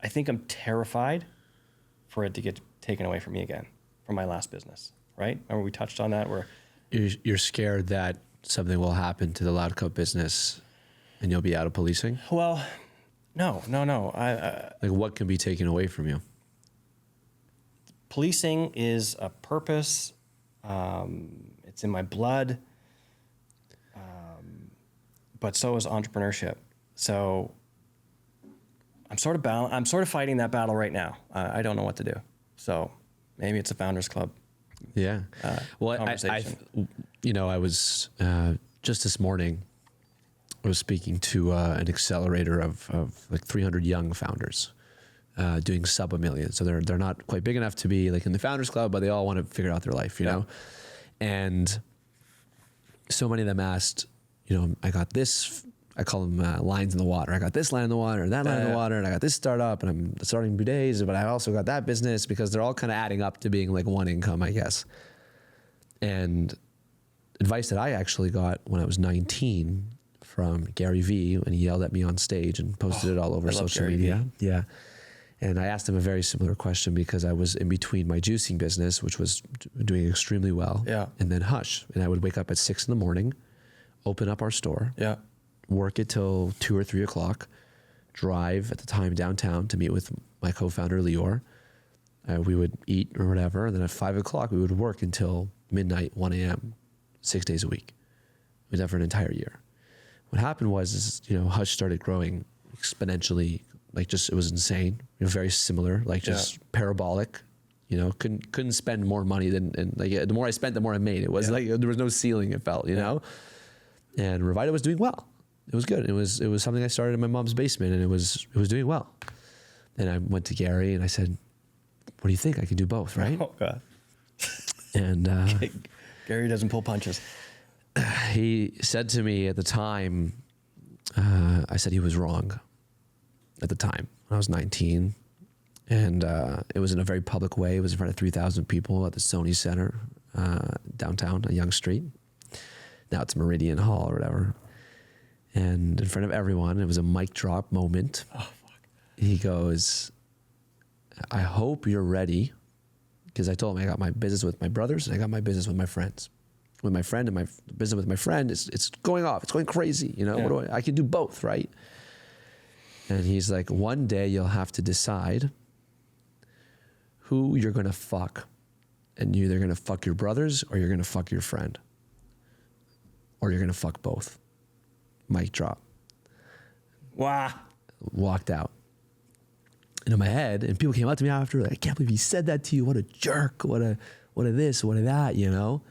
I think I'm terrified for it to get taken away from me again, from my last business, right? Remember we touched on that, where you're scared that something will happen to the Loud Cup business and you'll be out of policing? Well, no. Like, what can be taken away from you? Policing is a purpose. It's in my blood. But so is entrepreneurship. So I'm sort of fighting that battle right now. I don't know what to do. So maybe it's a Founders Club. Yeah. Well, conversation. I was just this morning, I was speaking to an accelerator of like 300 young founders doing sub $1 million. So they're not quite big enough to be like in the Founders Club, but they all want to figure out their life, you know? And so many of them asked, you know, I got this, I call them lines in the water. I got this line in the water, that line in the water, and I got this startup, and I'm starting bidets, but I also got that business, because they're all kind of adding up to being like one income, I guess. And advice that I actually got when I was 19 from Gary Vee, when he yelled at me on stage and posted it all over social media. Yeah. And I asked him a very similar question, because I was in between my juicing business, which was doing extremely well, and then Hush. And I would wake up at 6 a.m, open up our store, work it till 2 or 3 o'clock, drive at the time downtown to meet with my co-founder, Lior. We would eat or whatever. And then at 5 o'clock, we would work until midnight, 1 a.m., 6 days a week. We did that for an entire year. What happened was, you know, Hush started growing exponentially. Like, just, it was insane, you know, very similar, like just parabolic, you know, couldn't spend more money than, and like the more I spent, the more I made. It was like, there was no ceiling, it felt, you know? And Revita was doing well. It was good. It was something I started in my mom's basement, and it was doing well. And I went to Gary and I said, what do you think? I can do both, right? Oh God. And Gary doesn't pull punches. He said to me at the time, I said he was wrong at the time when I was 19. And it was in a very public way. It was in front of 3,000 people at the Sony Center downtown on Yonge Street. Now it's Meridian Hall or whatever. And in front of everyone, it was a mic drop moment. Oh, fuck. He goes, I hope you're ready. Because I told him I got my business with my brothers and I got my business with my friends. With my friend and my business with my friend, it's going off. It's going crazy. You know, what I can do both, right? And he's like, one day you'll have to decide who you're going to fuck. And you're either going to fuck your brothers or you're going to fuck your friend. Or you're going to fuck both. Mic drop. Wow. Walked out. And in my head, and people came up to me after, like, I can't believe he said that to you. What a jerk. What a this, what a that, you know?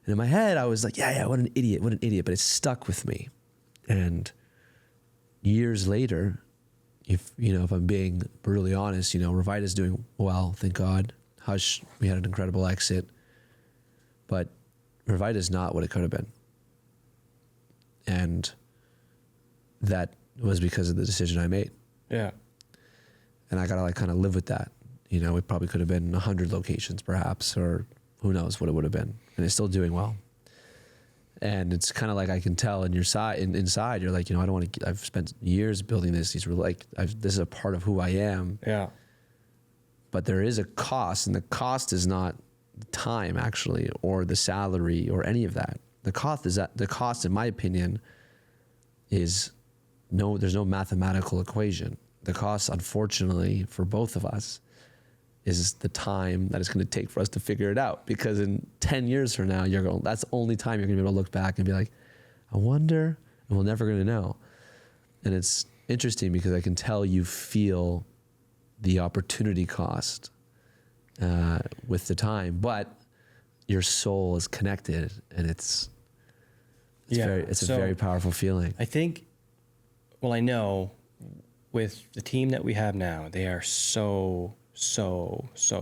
And in my head, I was like, yeah, what an idiot. But it stuck with me. And years later, if I'm being brutally honest, Revita's doing well, thank God. Hush, we had an incredible exit. But Revita's not what it could have been. And that was because of the decision I made. Yeah. And I got to kind of live with that. It probably could have been 100 locations perhaps, or who knows what it would have been. And it's still doing well. And it's kind of like I can tell in your inside, you're like, I don't want to, I've spent years building this. These were like, this is a part of who I am. Yeah. But there is a cost, and the cost is not the time actually, or the salary, or any of that. The cost, in my opinion, is there's no mathematical equation. The cost, unfortunately, for both of us, is the time that it's going to take for us to figure it out. Because in 10 years from now, that's the only time you're going to be able to look back and be like, I wonder, and we're never going to know. And it's interesting because I can tell you feel the opportunity cost with the time, but your soul is connected, and it's a very powerful feeling. I think, I know with the team that we have now, they are so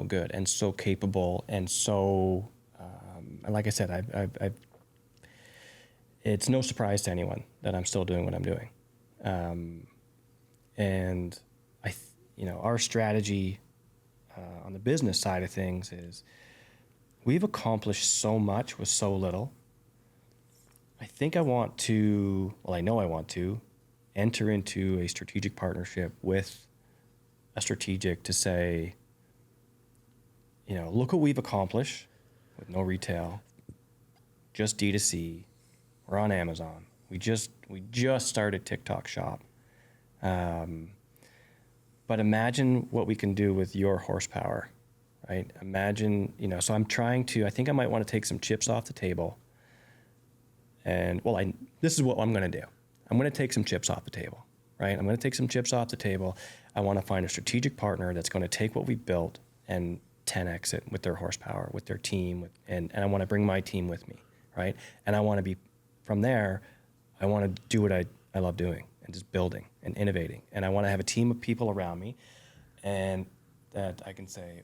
good and so capable and so, like I said, I've it's no surprise to anyone that I'm still doing what I'm doing. And our strategy on the business side of things is we've accomplished so much with so little. I think I want to enter into a strategic partnership with a strategic to say, look what we've accomplished with no retail, just D2C. We're on Amazon. We just started TikTok Shop. But imagine what we can do with your horsepower, right? Imagine, so I think I might want to take some chips off the table. And this is what I'm going to do. I'm going to take some chips off the table, right? I'm going to take some chips off the table. I want to find a strategic partner that's going to take what we built and 10x it with their horsepower, with their team, and I want to bring my team with me, right? And I want to be, from there, I want to do what I love doing, and just building and innovating. And I want to have a team of people around me, and that I can say,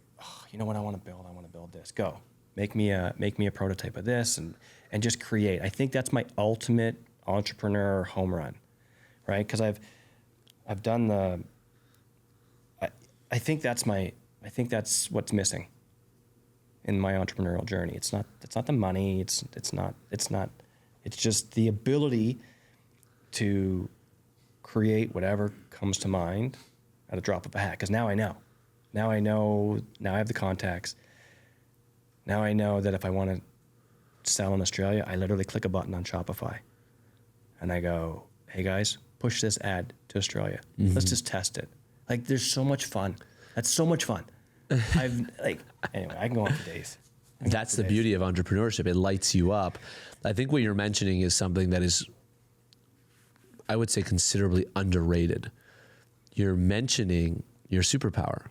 you know what I want to build? I want to build this. Go. Make me a prototype of this, and just create. I think that's my ultimate entrepreneur home run, right? Because I've done the. I think that's what's missing in my entrepreneurial journey. It's not the money. It's just the ability to create whatever comes to mind at a drop of a hat. Because now I know. Now I have the contacts. Now I know that if I want to sell in Australia, I literally click a button on Shopify. And I go, hey guys, push this ad to Australia. Mm-hmm. Let's just test it. Like, there's so much fun. That's so much fun. Anyway, I can go on for days. That's the beauty of entrepreneurship. It lights you up. I think what you're mentioning is something that is, I would say, considerably underrated. You're mentioning your superpower.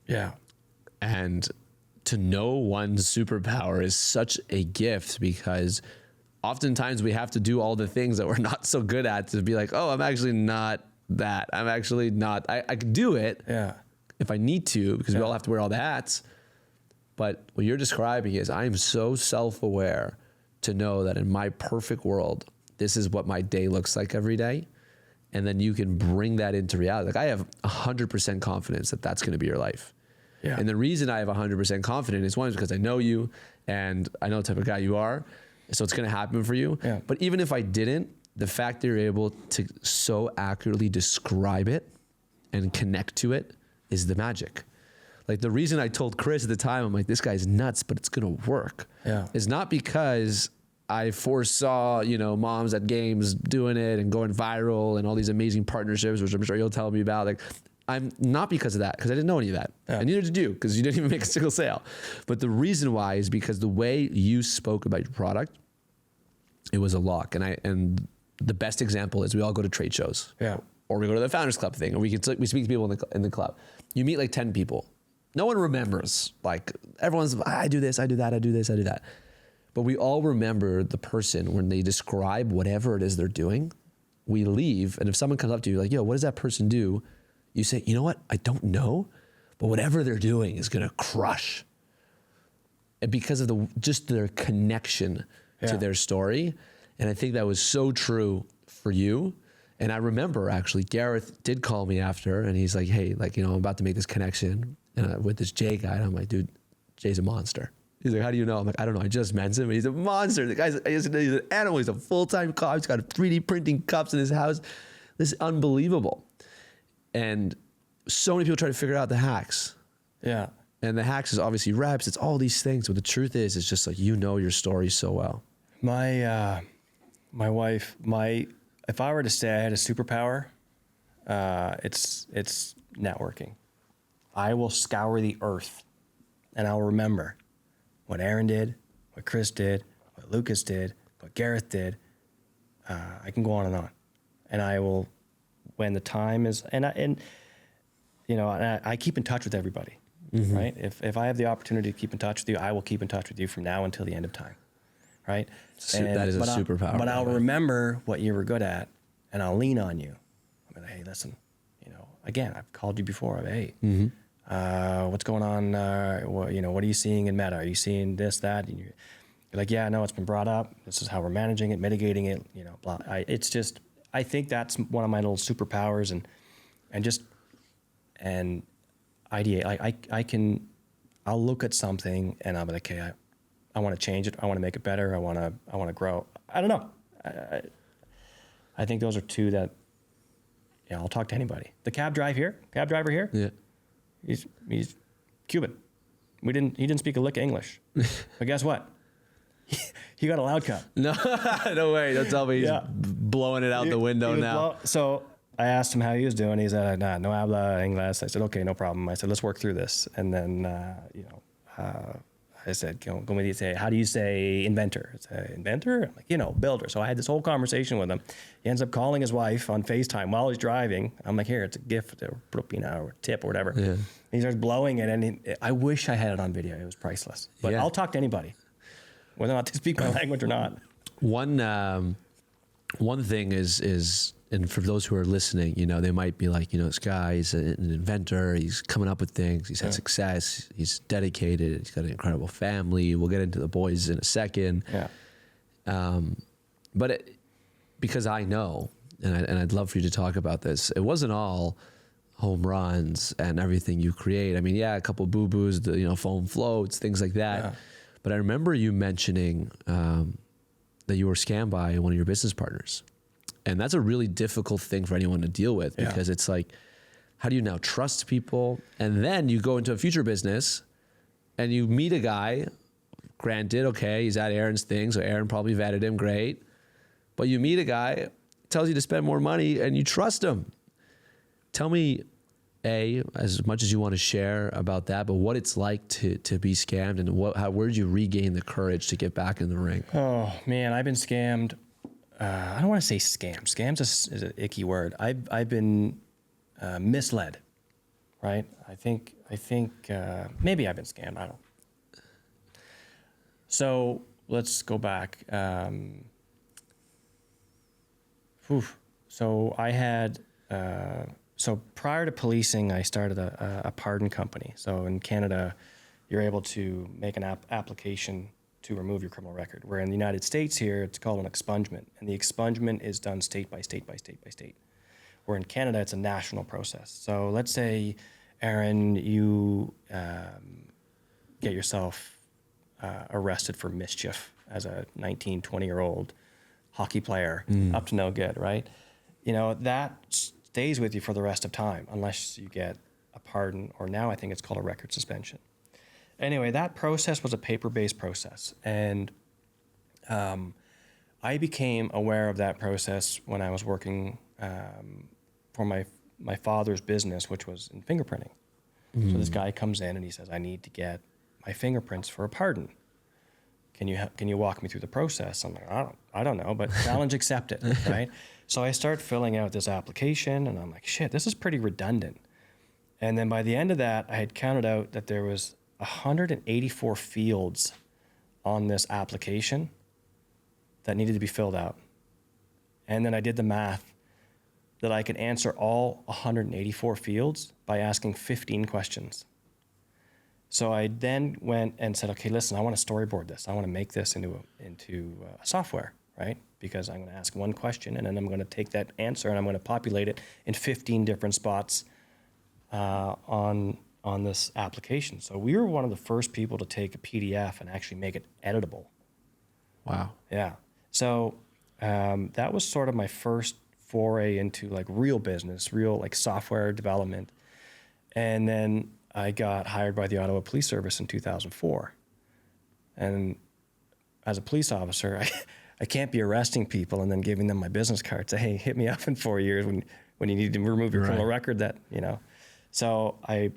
Yeah. And to know one's superpower is such a gift, because oftentimes we have to do all the things that we're not so good at to be like, oh, I'm actually not that. I'm actually not, I could do it if I need to, because we all have to wear all the hats. But what you're describing is, I am so self-aware to know that in my perfect world, this is what my day looks like every day. And then you can bring that into reality. Like, I have 100% confidence that that's going to be your life. Yeah. And the reason I have 100% confidence is, one, is because I know you and I know the type of guy you are. So it's going to happen for you. Yeah. But even if I didn't, the fact that you're able to so accurately describe it and connect to it is the magic. Like, the reason I told Chris at the time, I'm like, this guy's nuts, but it's going to work. Yeah. Is not because I foresaw, moms at games doing it and going viral and all these amazing partnerships, which I'm sure you'll tell me about. Like, I'm not because of that, because I didn't know any of that. Yeah. And neither did you, because you didn't even make a single sale. But the reason why is because the way you spoke about your product, it was a lock. And the best example is, we all go to trade shows. Yeah. or we go to the Founders Club thing, or we speak to people in the club. You meet like 10 people. No one remembers. Like everyone's, I do this, I do that, I do this, I do that. But we all remember the person when they describe whatever it is they're doing. We leave, and if someone comes up to you like, yo, what does that person do? You say, you know what? I don't know, but whatever they're doing is gonna crush. And because of just their connection to their story. And I think that was so true for you. And I remember actually Gareth did call me after, and he's like, hey, like, I'm about to make this connection with this Jay guy. And I'm like, dude, Jay's a monster. He's like, how do you know? I'm like, I don't know. I just met him. He's a monster. The guy's he's an animal. He's a full-time cop. He's got 3D printing cups in his house. This is unbelievable. And so many people try to figure out the hacks. Yeah. And the hacks is obviously reps. It's all these things. But the truth is, it's just like, your story so well. My wife, if I were to say I had a superpower, it's networking. I will scour the earth, and I'll remember what Aaron did, what Chris did, what Lucas did, what Gareth did. I can go on, and I will, when the time is, and I keep in touch with everybody. Mm-hmm. Right? If I have the opportunity to keep in touch with you, I will keep in touch with you from now until the end of time. Right? That is a superpower. But I'll remember what you were good at, and I'll lean on you. I'm like, hey, listen, again, I've called you before. Hey, what's going on? What are you seeing in Meta? Are you seeing this, that? And you're like, yeah, no, it's been brought up. This is how we're managing it, mitigating it. Blah. I think that's one of my little superpowers, and ideate. I'll look at something and I'll be like, okay, I want to change it. I want to make it better. I want to grow. I don't know. I think those are two that, I'll talk to anybody. The cab driver here. Yeah. He's Cuban. He didn't speak a lick of English. But guess what? He got a loud cut. No, no way. Don't tell me he's blowing it out the window now. So I asked him how he was doing. He said, nah, no habla inglés. I said, okay, no problem. I said, let's work through this. And then, I said, como dice, how do you say inventor? It's inventor? I'm like, builder. So I had this whole conversation with him. He ends up calling his wife on FaceTime while he's driving. I'm like, here, it's a gift or propina or tip or whatever. Yeah. And he starts blowing it. And I wish I had it on video. It was priceless. But I'll talk to anybody, whether or not they speak my language or not. One thing is, and for those who are listening, they might be like, this guy is an inventor. He's coming up with things. He's had success. He's dedicated. He's got an incredible family. We'll get into the boys in a second. Yeah. Because I know, and I'd love for you to talk about this, it wasn't all home runs and everything you create. I mean, a couple boo-boos, foam floats, things like that. Yeah. But I remember you mentioning that you were scammed by one of your business partners. And that's a really difficult thing for anyone to deal with, because it's like, how do you now trust people? And then you go into a future business and you meet a guy, granted, okay, he's at Aaron's thing, so Aaron probably vetted him, great. But you meet a guy, tells you to spend more money, and you trust him. Tell me, as much as you want to share about that, but what it's like to be scammed, and where did you regain the courage to get back in the ring? Oh, man, I've been scammed. I don't want to say scam. Scam's is an icky word. I've been misled, right? I think maybe I've been scammed. I don't. So let's go back. So I had so prior to policing, I started a pardon company. So in Canada, you're able to make an application to remove your criminal record. Where in the United States here, it's called an expungement. And the expungement is done state by state by state by state. Where in Canada, it's a national process. So let's say, Aaron, you get yourself arrested for mischief as a 19, 20-year-old hockey player, up to no good, right? That stays with you for the rest of time, unless you get a pardon, or now I think it's called a record suspension. Anyway, that process was a paper-based process, and I became aware of that process when I was working for my father's business, which was in fingerprinting. So this guy comes in and he says, I need to get my fingerprints for a pardon. Can you walk me through the process? I'm like, I don't know, but challenge accepted, right? So I start filling out this application, and I'm like, shit, this is pretty redundant. And then by the end of that, I had counted out that there was 184 fields on this application that needed to be filled out. And then I did the math that I could answer all 184 fields by asking 15 questions. So I then went and said, okay, listen, I want to storyboard this. I want to make this into software, right? Because I'm going to ask one question, and then I'm going to take that answer and I'm going to populate it in 15 different spots on this application. So we were one of the first people to take a PDF and actually make it editable. Wow. Yeah. So that was sort of my first foray into like real business, real like software development. And then I got hired by the Ottawa Police Service in 2004. And as a police officer, I can't be arresting people and then giving them my business card. Say, hey, hit me up in 4 years when you need to remove your criminal record that, you know. So I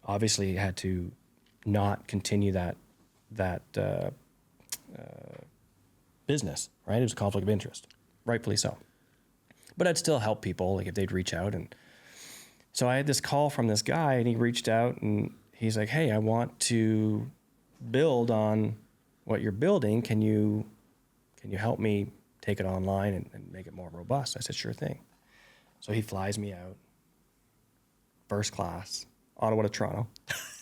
obviously had to not continue that business, right? It was a conflict of interest, rightfully so. But I'd still help people, like if they'd reach out. And so I had this call from this guy, and he reached out, and he's like, hey, I want to build on what you're building. Can you help me take it online and make it more robust? I said, sure thing. So he flies me out, first class, Ottawa to Toronto.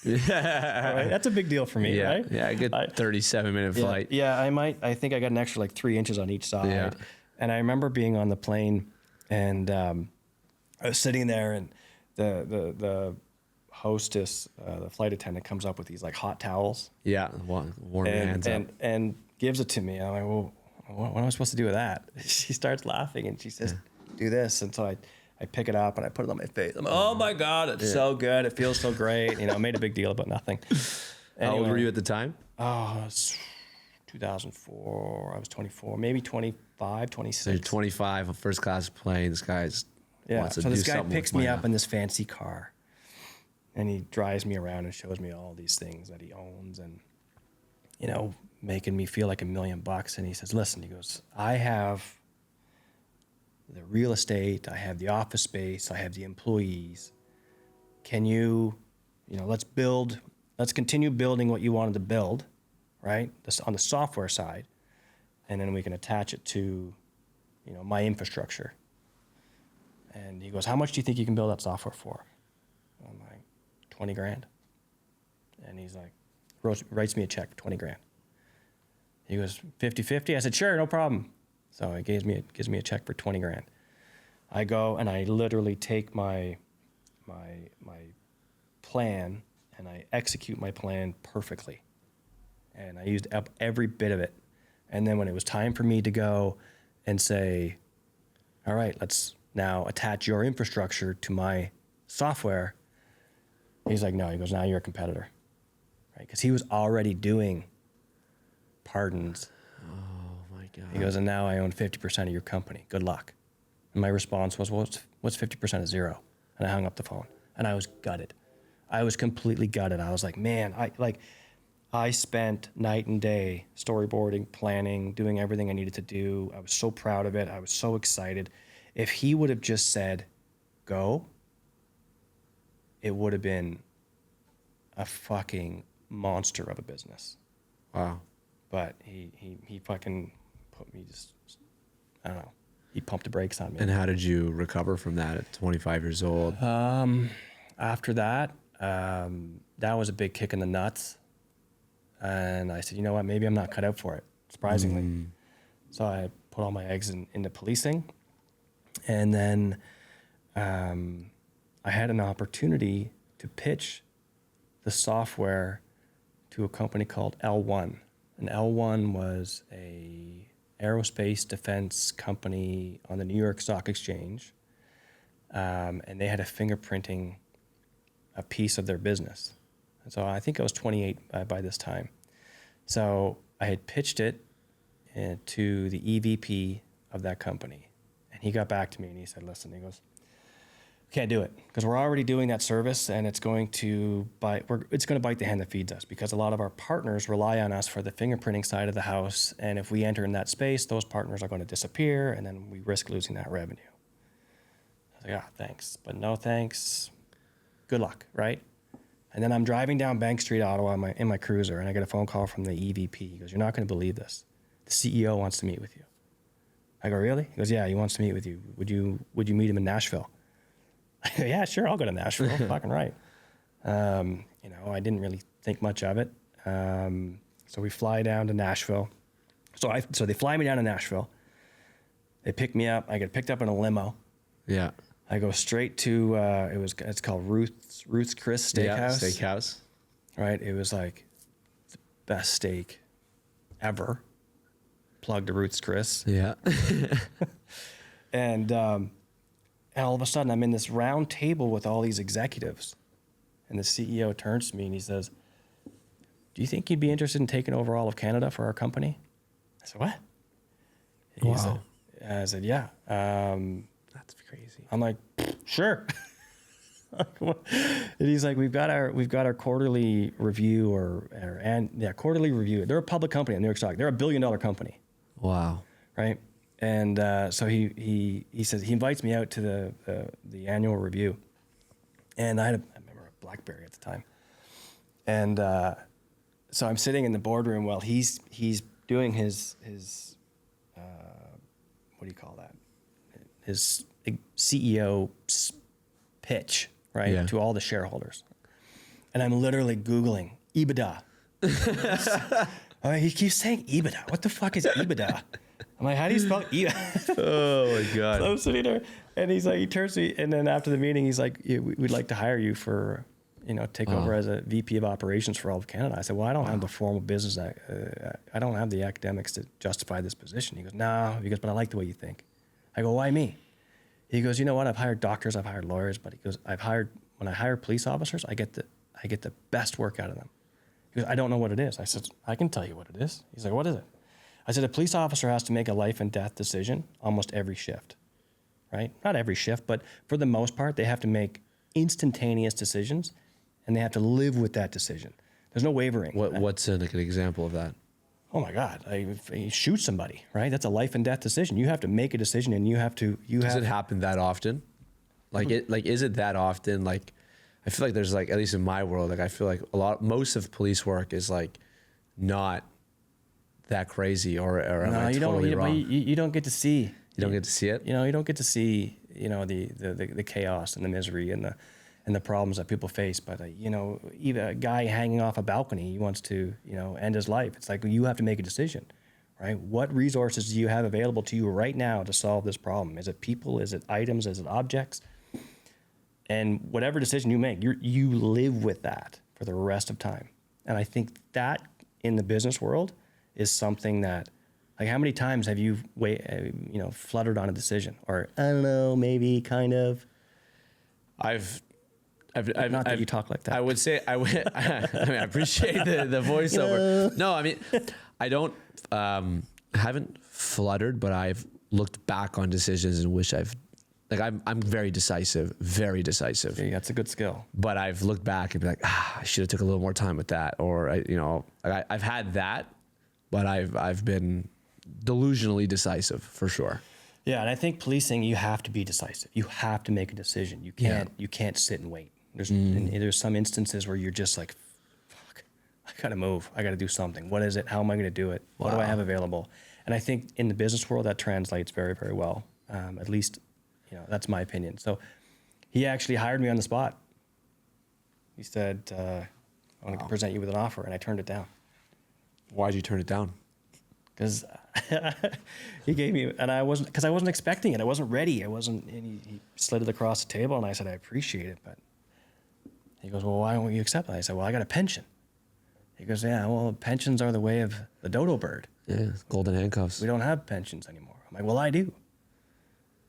Yeah. Right? That's a big deal for me, right? Yeah, a good 37-minute flight. Yeah, I think I got an extra like 3 inches on each side. Yeah. And I remember being on the plane, and I was sitting there, and the hostess, the flight attendant, comes up with these like hot towels. Yeah, warm your hands up. And gives it to me. I'm like, well, what am I supposed to do with that? She starts laughing, and she says, do this. And so I pick it up and I put it on my face. I'm like, oh my God, it's so good. It feels so great. You know, I made a big deal about nothing. How old were you at the time? Oh, it was 2004. I was 24, maybe 25, 26. So you're 25, a first class plane. This guy's wants to so do this guy something picks with me my- up in this fancy car, and he drives me around and shows me all these things that he owns, and, you know, making me feel like $1 million. And he says, listen, he goes, I have the real estate, I have the office space, I have the employees. Can you know, let's continue building what you wanted to build, right? This on the software side, and then we can attach it to, you know, my infrastructure. And he goes, how much do you think you can build that software for? I'm like, 20 grand. And he's like, writes me a check for 20 grand. He goes, 50-50? I said, sure, no problem. So he gives me a check for 20 grand. I go and I literally take my plan and I execute my plan perfectly. And I used up every bit of it. And then when it was time for me to go and say, all right, let's now attach your infrastructure to my software, he's like, no, he goes, now you're a competitor, right? Because he was already doing pardons. Oh my God. He goes, and now I own 50% of your company. Good luck. And my response was, well, what's 50% of zero? And I hung up the phone, and I was gutted. I was completely gutted. I was like, man, I spent night and day storyboarding, planning, doing everything I needed to do. I was so proud of it. I was so excited. If he would have just said, go, it would have been a fucking monster of a business. Wow. But he fucking put me just, I don't know. He pumped the brakes on me. And how did you recover from that at 25 years old? After that, that was a big kick in the nuts. And I said, you know what, maybe I'm not cut out for it, surprisingly. So I put all my eggs into policing. And then I had an opportunity to pitch the software to a company called L1. And L1 was a aerospace defense company on the New York Stock Exchange. And they had a fingerprinting a piece of their business. And so I think I was 28 by this time. So I had pitched it to the EVP of that company. And he got back to me and he said, listen, he goes, can't do it because we're already doing that service, and it's going to bite the hand that feeds us, because a lot of our partners rely on us for the fingerprinting side of the house. And if we enter in that space, those partners are going to disappear, and then we risk losing that revenue. I was like, thanks, but no thanks. Good luck, right? And then I'm driving down Bank Street, Ottawa in my cruiser, and I get a phone call from the EVP. He goes, "You're not going to believe this. The CEO wants to meet with you." I go, "Really?" He goes, "Yeah, he wants to meet with you. Would you meet him in Nashville?" I go, "Yeah, sure, I'll go to Nashville." Fucking right. I didn't really think much of it. So we fly down to Nashville. So they fly me down to Nashville. They pick me up. I get picked up in a limo. Yeah. I go straight to it's called Ruth's Chris Steakhouse. Yeah, steakhouse. Right. It was like the best steak ever. Plug to Ruth's Chris. Yeah. And all of a sudden I'm in this round table with all these executives, and the CEO turns to me and he says, "Do you think you'd be interested in taking over all of Canada for our company?" I said, "What?" Wow. I said, "Yeah." That's crazy. I'm like, "Sure." And he's like, we've got our quarterly review quarterly review. They're a public company on New York Stock. They're $1 billion company. Wow. Right. And so he says, he invites me out to the annual review, and I remember a BlackBerry at the time. And so I'm sitting in the boardroom while he's doing his what do you call that? His CEO pitch, right? Yeah. To all the shareholders. And I'm literally Googling EBITDA. He keeps saying EBITDA. What the fuck is EBITDA? I'm like, how do you spell EBITDA? Oh my God. So I'm sitting there, and he's like, he turns to me, and then after the meeting, he's like, "We'd like to hire you for, take over as a VP of operations for all of Canada." I said, "Well, I don't have the formal business. I don't have the academics to justify this position." He goes, "No." He goes, "But I like the way you think." I go, "Why me?" He goes, "You know what? I've hired doctors, I've hired lawyers, but he goes, when I hire police officers, I get the best work out of them." He goes, "I don't know what it is." I said, "I can tell you what it is." He's like, "What is it?" I said, "A police officer has to make a life and death decision almost every shift, right? Not every shift, but for the most part, they have to make instantaneous decisions, and they have to live with that decision. There's no wavering." What's an example of that? Oh my God! If you shoot somebody, right? That's a life and death decision. You have to make a decision, and you have to. Does it happen that often? Is it that often? Like, I feel like there's like, at least in my world, like I feel like most of police work is like not that crazy, or am I totally wrong? You don't get to see. You don't get to see it. You don't get to see. The chaos and the misery and the problems that people face. But even a guy hanging off a balcony, he wants to end his life. It's like, you have to make a decision, right? What resources do you have available to you right now to solve this problem? Is it people? Is it items? Is it objects? And whatever decision you make, you live with that for the rest of time. And I think that in the business world is something that, like, how many times have you fluttered on a decision, or I don't know, maybe, kind of? I've not that you talk like that. I would say I appreciate the voiceover. No, I mean, I don't haven't fluttered, but I've looked back on decisions and wish I'm very decisive. Yeah, that's a good skill. But I've looked back and be like, I should have took a little more time with that, or I've had that, but I've been delusionally decisive for sure. Yeah, and I think policing, you have to be decisive. You have to make a decision. You can't sit and wait. There's some instances where you're just like, fuck, I gotta move. I gotta do something. What is it? How am I gonna do it? What do I have available? And I think in the business world that translates very, very well. At least, that's my opinion. So he actually hired me on the spot. He said, "I want to present you with an offer," and I turned it down. Why'd you turn it down? Because he gave me, and I wasn't expecting it. I wasn't ready. And he slid it across the table, and I said, "I appreciate it," but he goes, "Well, why won't you accept it?" I said, "Well, I got a pension." He goes, "Yeah, well, pensions are the way of the dodo bird. Yeah, golden handcuffs. We don't have pensions anymore." I'm like, "Well, I do."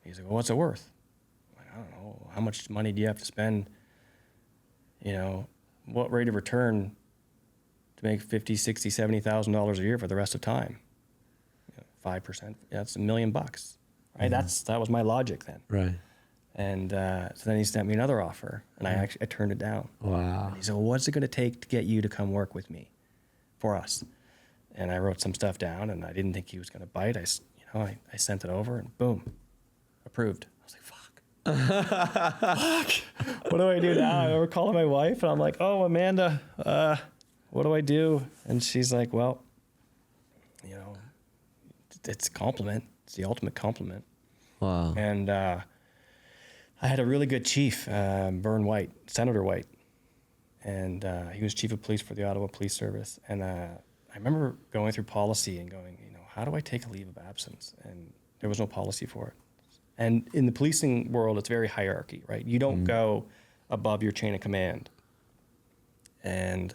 He's like, "Well, what's it worth?" I'm like, "I don't know. How much money do you have to spend? What rate of return to make $50,000, $60,000, $70,000 a year for the rest of time? 5%. Yeah, that's $1 million, right?" Mm-hmm. That was my logic then. Right. And so then he sent me another offer, and I turned it down. Wow. And he said, well, what's it going to take to get you to come work with me for us? And I wrote some stuff down, and I didn't think he was going to bite. I sent it over, and boom, approved. I was like, fuck. What do I do now? I remember calling my wife, and I'm like, oh, Amanda, what do I do? And she's like, well, it's a compliment. It's the ultimate compliment. Wow. And I had a really good chief, Vern White, Senator White. And he was chief of police for the Ottawa Police Service. And I remember going through policy and going, how do I take a leave of absence? And there was no policy for it. And in the policing world, it's very hierarchy, right? You don't go above your chain of command. And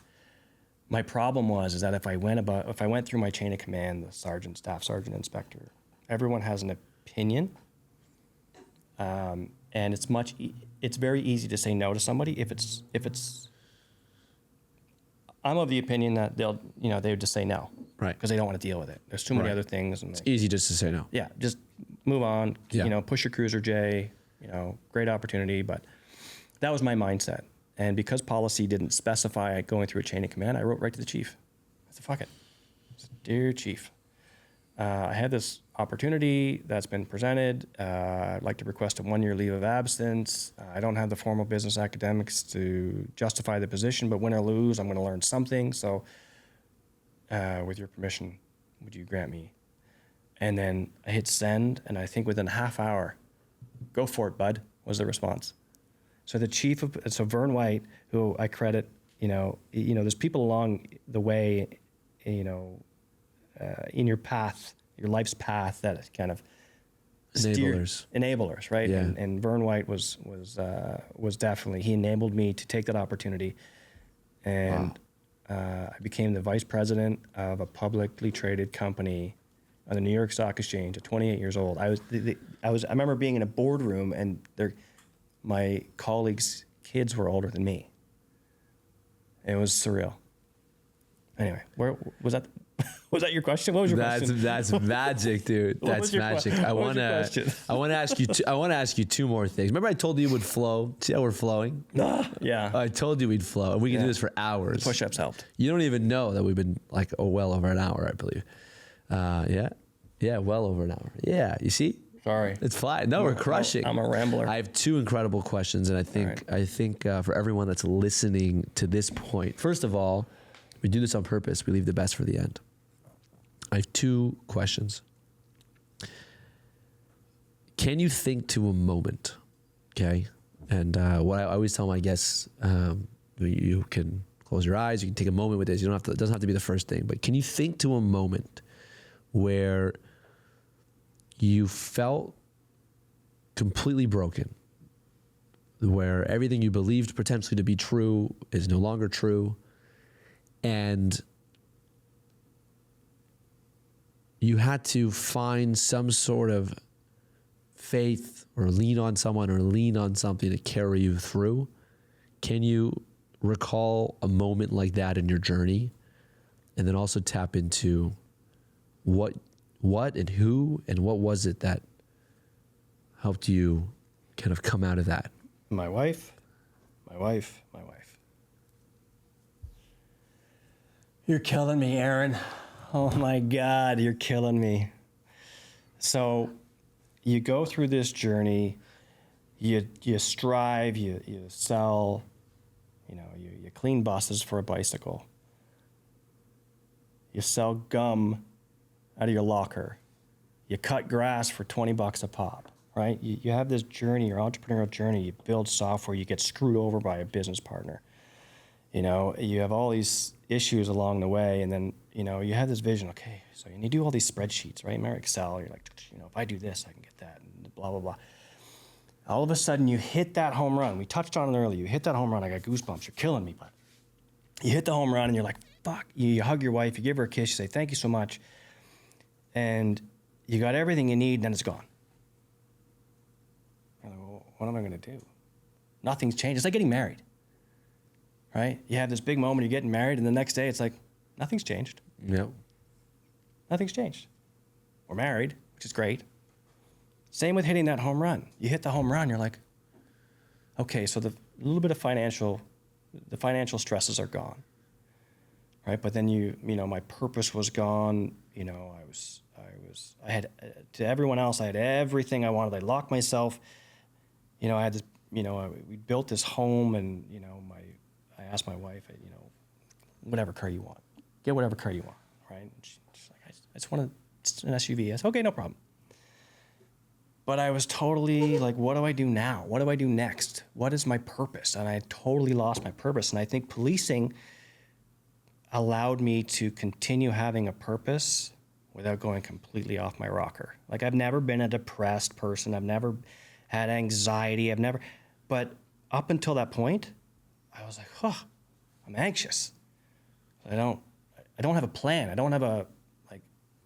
my problem was that if I went through my chain of command, the sergeant, staff sergeant, inspector, everyone has an opinion. And it's very easy to say no to somebody if it's. I'm of the opinion that they would just say no, right? Because they don't want to deal with it. There's too many other things. And it's easy just to say no. Yeah, just move on. Yeah. Push your cruiser, Jay. Great opportunity, but that was my mindset. And because policy didn't specify going through a chain of command, I wrote right to the chief. I said, fuck it. I said, dear chief, I had this opportunity that's been presented. I'd like to request a 1-year leave of absence. I don't have the formal business academics to justify the position, but win or lose, I'm going to learn something. So with your permission, would you grant me? And then I hit send, and I think within a half hour, go for it, bud, was the response. So the chief of, Vern White, who I credit, there's people along the way, in your path, your life's path, that kind of enablers, right? Yeah. And Vern White was definitely, he enabled me to take that opportunity, and I became the vice president of a publicly traded company on the New York Stock Exchange at 28 years old. I remember being in a boardroom, and my colleagues' kids were older than me. It was surreal. Anyway, where was that? Was that your question? What was your question? That's magic, dude. That's magic. I want to ask you two more things. Remember I told you it would flow? See how we're flowing? Yeah. I told you we'd flow, and we can do this for hours. Push-ups helped. You don't even know that we've been well over an hour, I believe. Yeah, well over an hour. Yeah, you see? Sorry. It's fine. No, we're crushing. I'm a rambler. I have two incredible questions, and I think for everyone that's listening to this point, first of all, we do this on purpose. We leave the best for the end. I have two questions. Can you think to a moment? Okay. And what I always tell my guests, you can close your eyes, you can take a moment with this. It doesn't have to be the first thing, but can you think to a moment where you felt completely broken, where everything you believed potentially to be true is no longer true, and you had to find some sort of faith or lean on someone or lean on something to carry you through? Can you recall a moment like that in your journey? And then also tap into what and who and what was it that helped you kind of come out of that? My wife. You're killing me, Aaron. Oh my God, you're killing me. So you go through this journey, you strive, you sell, you clean buses for a bicycle. You sell gum out of your locker. You cut grass for $20 a pop, right? You have this journey, your entrepreneurial journey. You build software, you get screwed over by a business partner. You have all these issues along the way, and then, you have this vision, okay, so you do all these spreadsheets, right? Remember Excel, you're like, if I do this, I can get that, and blah, blah, blah. All of a sudden, you hit that home run. We touched on it earlier. You hit that home run, I got goosebumps. You're killing me, bud. You hit the home run, and you're like, fuck. You hug your wife, you give her a kiss, you say, thank you so much. And you got everything you need, and then it's gone. You're like, well, what am I going to do? Nothing's changed. It's like getting married, right? You have this big moment, you're getting married, and the next day it's like, nothing's changed. No. Nothing's changed. We're married, which is great. Same with hitting that home run. You hit the home run, you're like, okay, so the little bit of the financial stresses are gone, right? But then my purpose was gone. I had, to everyone else, I had everything I wanted. I locked myself. I had this, we built this home, and I asked my wife, whatever car you want, get whatever car you want, right? And she's like, I just want an SUV. I said, okay, no problem. But I was totally like, what do I do now? What do I do next? What is my purpose? And I totally lost my purpose. And I think policing allowed me to continue having a purpose without going completely off my rocker. Like, I've never been a depressed person. I've never had anxiety. But up until that point, I was like, I'm anxious. I don't have a plan. I don't have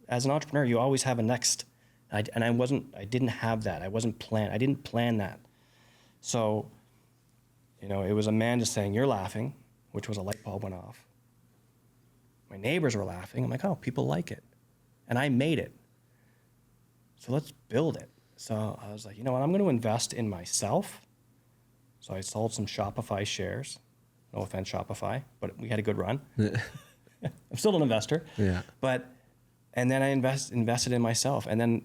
as an entrepreneur, you always have a next. I didn't have that. I didn't plan that. So, it was Amanda saying, you're laughing, which was a light bulb went off. My neighbors were laughing. I'm like, oh, people like it. And I made it. So let's build it. So I was like, you know what? I'm going to invest in myself. So I sold some Shopify shares. No offense, Shopify, but we had a good run. I'm still an investor. Yeah. And then I invested in myself. And then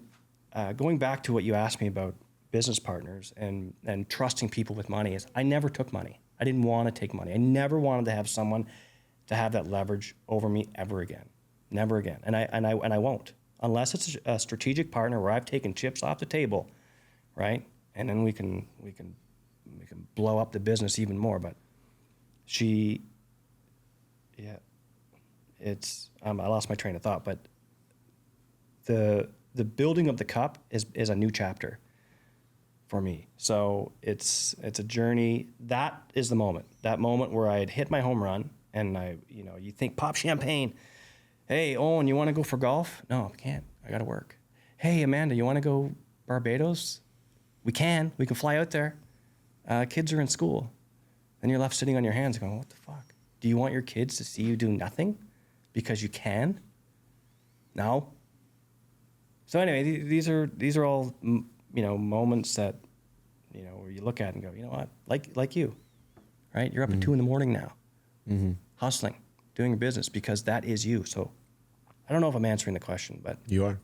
going back to what you asked me about business partners and trusting people with money, is I never took money. I didn't want to take money. I never wanted to have someone to have that leverage over me ever again. Never again. And I won't, unless it's a strategic partner where I've taken chips off the table, right? And then we can blow up the business even more. But I lost my train of thought. But the building of the cup is a new chapter for me. So it's a journey. That is the moment. That moment where I had hit my home run, and you think pop champagne. Hey, Owen, you want to go for golf? No, I can't. I got to work. Hey, Amanda, you want to go Barbados? We can fly out there. Kids are in school. Then you're left sitting on your hands going, what the fuck? Do you want your kids to see you do nothing because you can? No. So anyway, these are all, moments that, where you look at and go, you know what, like you, right? You're up at 2 a.m. now, hustling, doing your business, because that is you. So I don't know if I'm answering the question, but you are.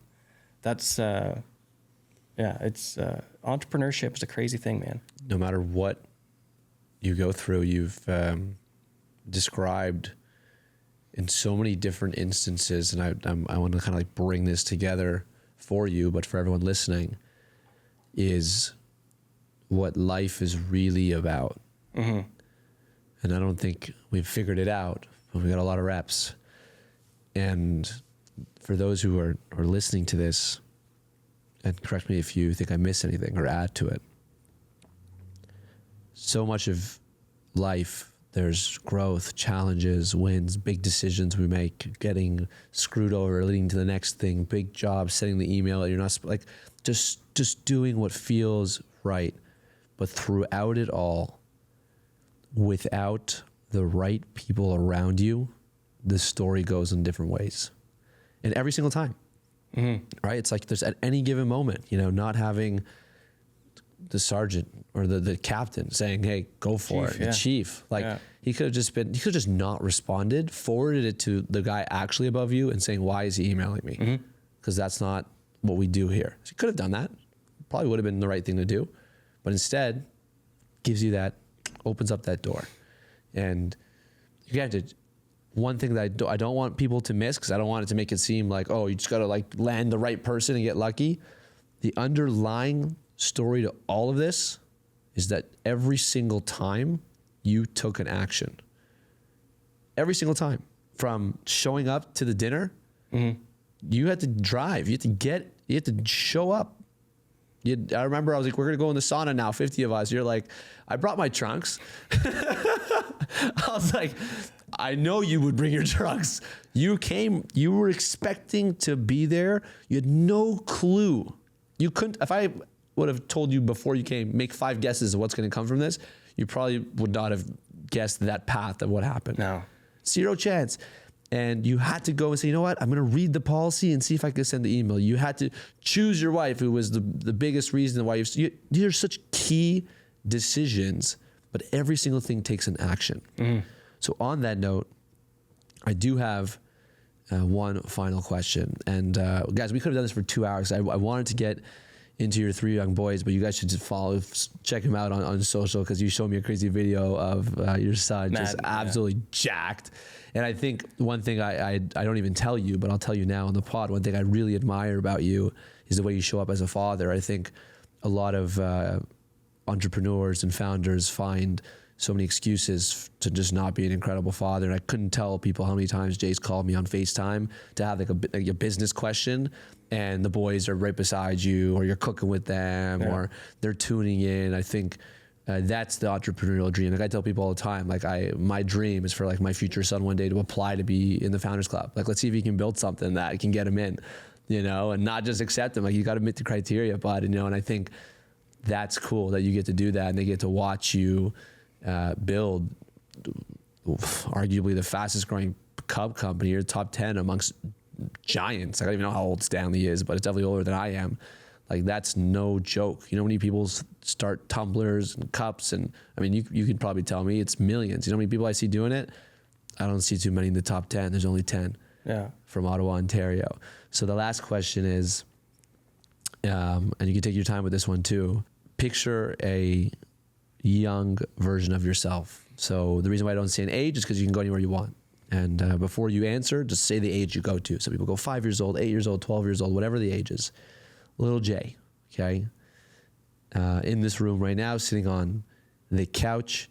That's, it's entrepreneurship is a crazy thing, man. No matter what you go through, you've described in so many different instances, and I want to kind of like bring this together for you, but for everyone listening, is what life is really about. Mm-hmm. And I don't think we've figured it out, but we got a lot of reps. And for those who are listening to this, and correct me if you think I miss anything or add to it, so much of life, there's growth, challenges, wins, big decisions we make, getting screwed over, leading to the next thing, big job, sending the email. You're not like just doing what feels right. But throughout it all, without the right people around you, the story goes in different ways. And every single time, right? It's like there's at any given moment, not having the sergeant or the captain saying, hey, go for it. The chief, he could have just not responded, forwarded it to the guy actually above you and saying, why is he emailing me? Because that's not what we do here. So he could have done that. Probably would have been the right thing to do. But instead, gives you that, opens up that door. And you have to, one thing that I don't want people to miss, because I don't want it to make it seem like, oh, you just got to like land the right person and get lucky. The underlying story to all of this is that every single time you took an action, every single time, from showing up to the dinner, you had to drive, you had to show up. I remember I was like, we're going to go in the sauna now, 50 of us. You're like, I brought my trunks. I was like, I know you would bring your trunks. You came, you were expecting to be there. You had no clue. You couldn't, if I would have told you before you came, make 5 guesses of what's going to come from this, you probably would not have guessed that path of what happened. No. 0 chance. And you had to go and say, you know what? I'm going to read the policy and see if I can send the email. You had to choose your wife, who was the biggest reason why these are such key decisions, but every single thing takes an action. So on that note, I do have one final question. And guys, we could have done this for 2 hours. I wanted to get into your 3 young boys, but you guys should just check him out on social, because you showed me a crazy video of your son just absolutely jacked. And I think one thing I don't even tell you, but I'll tell you now on the pod, one thing I really admire about you is the way you show up as a father. I think a lot of entrepreneurs and founders find so many excuses to just not be an incredible father. And I couldn't tell people how many times Jay's called me on FaceTime to have like a business question, and the boys are right beside you, or you're cooking with them, or they're tuning in. I think that's the entrepreneurial dream. Like I tell people all the time, like my dream is for like my future son one day to apply to be in the Founders Club. Like, let's see if he can build something that can get him in, you know, and not just accept him. Like, you got to meet the criteria, bud. And, you know, and I think that's cool that you get to do that, and they get to watch you build arguably the fastest growing cub company. You're top 10 amongst giants. I don't even know how old Stanley is, but it's definitely older than I am. Like, that's no joke. You know, when many people start tumblers and cups, and I mean, you could probably tell me it's millions. You know how many people I see doing it? I don't see too many in the top 10. There's only 10 from Ottawa, Ontario. So the last question is, and you can take your time with this one too, picture a young version of yourself. So the reason why I don't say an age is because you can go anywhere you want. And before you answer, just say the age you go to. So people go 5 years old, 8 years old, 12 years old, whatever the age is. Little Jay, okay? In this room right now, sitting on the couch,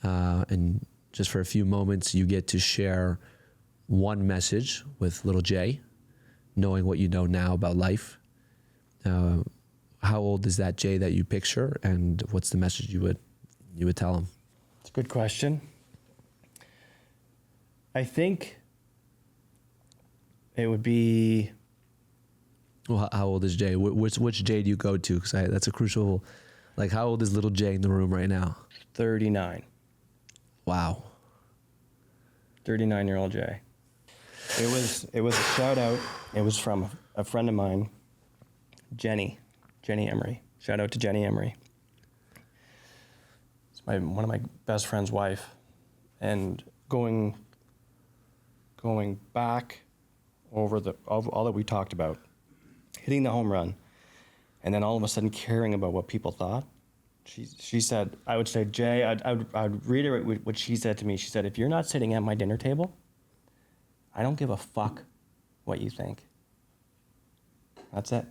and just for a few moments, you get to share one message with little Jay, knowing what you know now about life. How old is that Jay that you picture, and what's the message you would tell him? It's a good question. I think it would be... Well, how old is Jay? Which Jay do you go to? Because that's a crucial... Like, how old is little Jay in the room right now? 39. Wow. 39-year-old Jay. It was a shout out. It was from a friend of mine, Jenny Emery. Shout out to Jenny Emery. It's one of my best friend's wife. And going back over all that we talked about, hitting the home run, and then all of a sudden caring about what people thought. She said, I would say, Jay, I'd reiterate what she said to me. She said, if you're not sitting at my dinner table, I don't give a fuck what you think. That's it.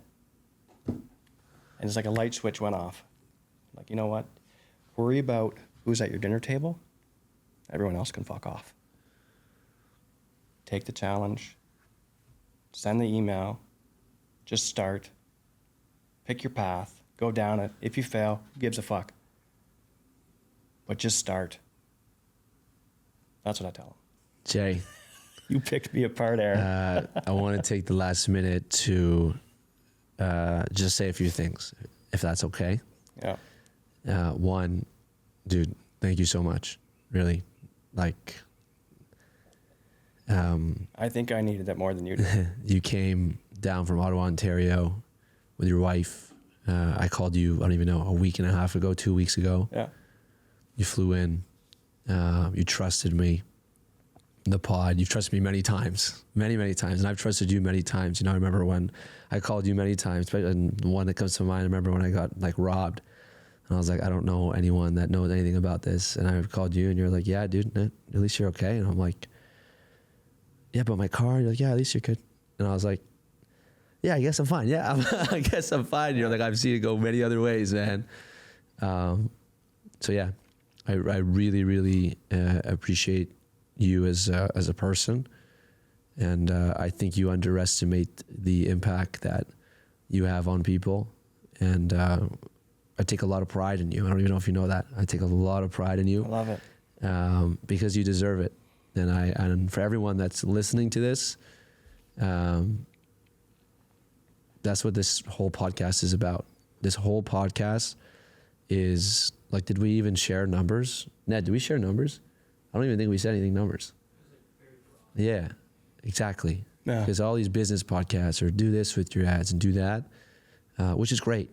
And it's like a light switch went off. Like, you know what? Worry about who's at your dinner table. Everyone else can fuck off. Take the challenge. Send the email. Just start. Pick your path. Go down it. If you fail, who gives a fuck? But just start. That's what I tell them. Jay. You picked me apart, Aaron. I want to take the last minute to just say a few things, if that's okay. Yeah. One, dude, thank you so much. Really. Like, I think I needed that more than you did. You came down from Ottawa, Ontario with your wife. I called you, I don't even know, a week and a half ago, 2 weeks ago. Yeah. You flew in. You trusted me. The pod, you've trusted me many times, many times, and I've trusted you many times. You know, I remember when I called you many times, and the one that comes to mind, I remember when I got like robbed, and I was like, I don't know anyone that knows anything about this, and I called you, and you're like, yeah, dude, at least you're okay, and I'm like, yeah, but my car, you're like, yeah, at least you're good, and I was like, yeah, I guess I'm fine, yeah, I guess I'm fine. You're like, I've seen it go many other ways, man. So yeah, I really appreciate you as a person, and I think you underestimate the impact that you have on people, and I take a lot of pride in you. I don't even know if you know that. I take a lot of pride in you. I love it. Because you deserve it, and for everyone that's listening to this, that's what this whole podcast is about. This whole podcast is like, did we even share numbers? Ned, did we share numbers? I don't even think we said anything numbers. Yeah, exactly. Because all these business podcasts are do this with your ads and do that, which is great.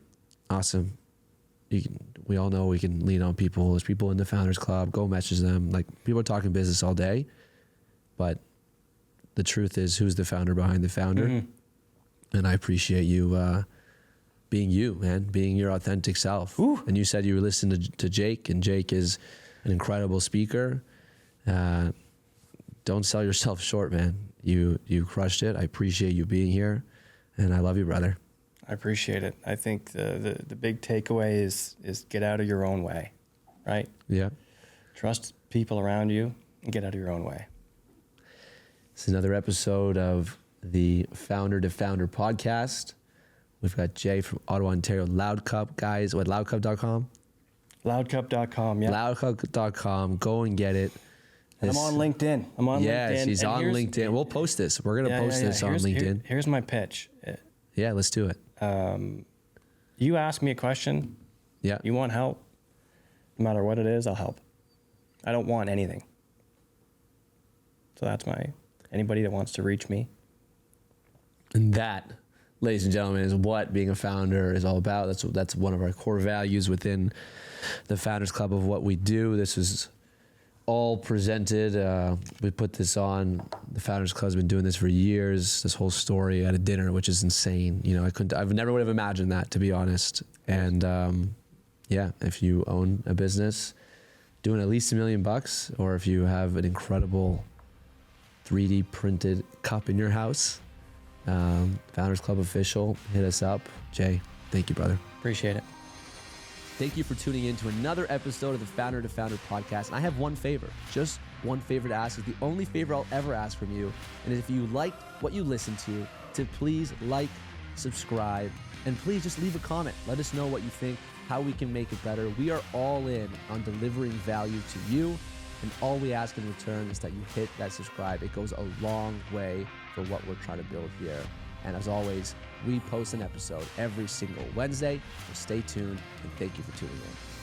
Awesome. we all know we can lean on people. There's people in the Founders Club. Go message them. Like, people are talking business all day, but the truth is, who's the founder behind the founder? Mm-hmm. And I appreciate you being you, man, being your authentic self. Ooh. And you said you were listening to Jake, and Jake is an incredible speaker. Don't sell yourself short, man. You crushed it. I appreciate you being here, and I love you, brother. I appreciate it. I think the big takeaway is get out of your own way, right? Yeah. Trust people around you and get out of your own way. It's another episode of the Founder to Founder podcast. We've got Jay from Ottawa, Ontario, Loud Cup, guys. What, loudcup.com? Loudcup.com, yeah. Loudcup.com. Go and get it. And I'm on LinkedIn. LinkedIn. Yes, he's on LinkedIn. We'll post this. We're going to post this on LinkedIn. Here's my pitch. Yeah, let's do it. You ask me a question. Yeah. You want help? No matter what it is, I'll help. I don't want anything. So that's anybody that wants to reach me. And that, ladies and gentlemen, is what being a founder is all about. That's one of our core values within the Founders Club of what we do. This is all presented. We put this on. The Founders Club has been doing this for years. This whole story at a dinner, which is insane. You know, I've never would have imagined that, to be honest. And yeah, if you own a business doing at least $1 million, or if you have an incredible 3D printed cup in your house, Founders Club official, hit us up. Jay, thank you, brother. Appreciate it. Thank you for tuning in to another episode of the Founder to Founder podcast. And I have one favor, just one favor to ask. It's the only favor I'll ever ask from you. And if you liked what you listened to please like, subscribe, and please just leave a comment. Let us know what you think, how we can make it better. We are all in on delivering value to you. And all we ask in return is that you hit that subscribe. It goes a long way for what we're trying to build here. And as always, we post an episode every single Wednesday. So stay tuned, and thank you for tuning in.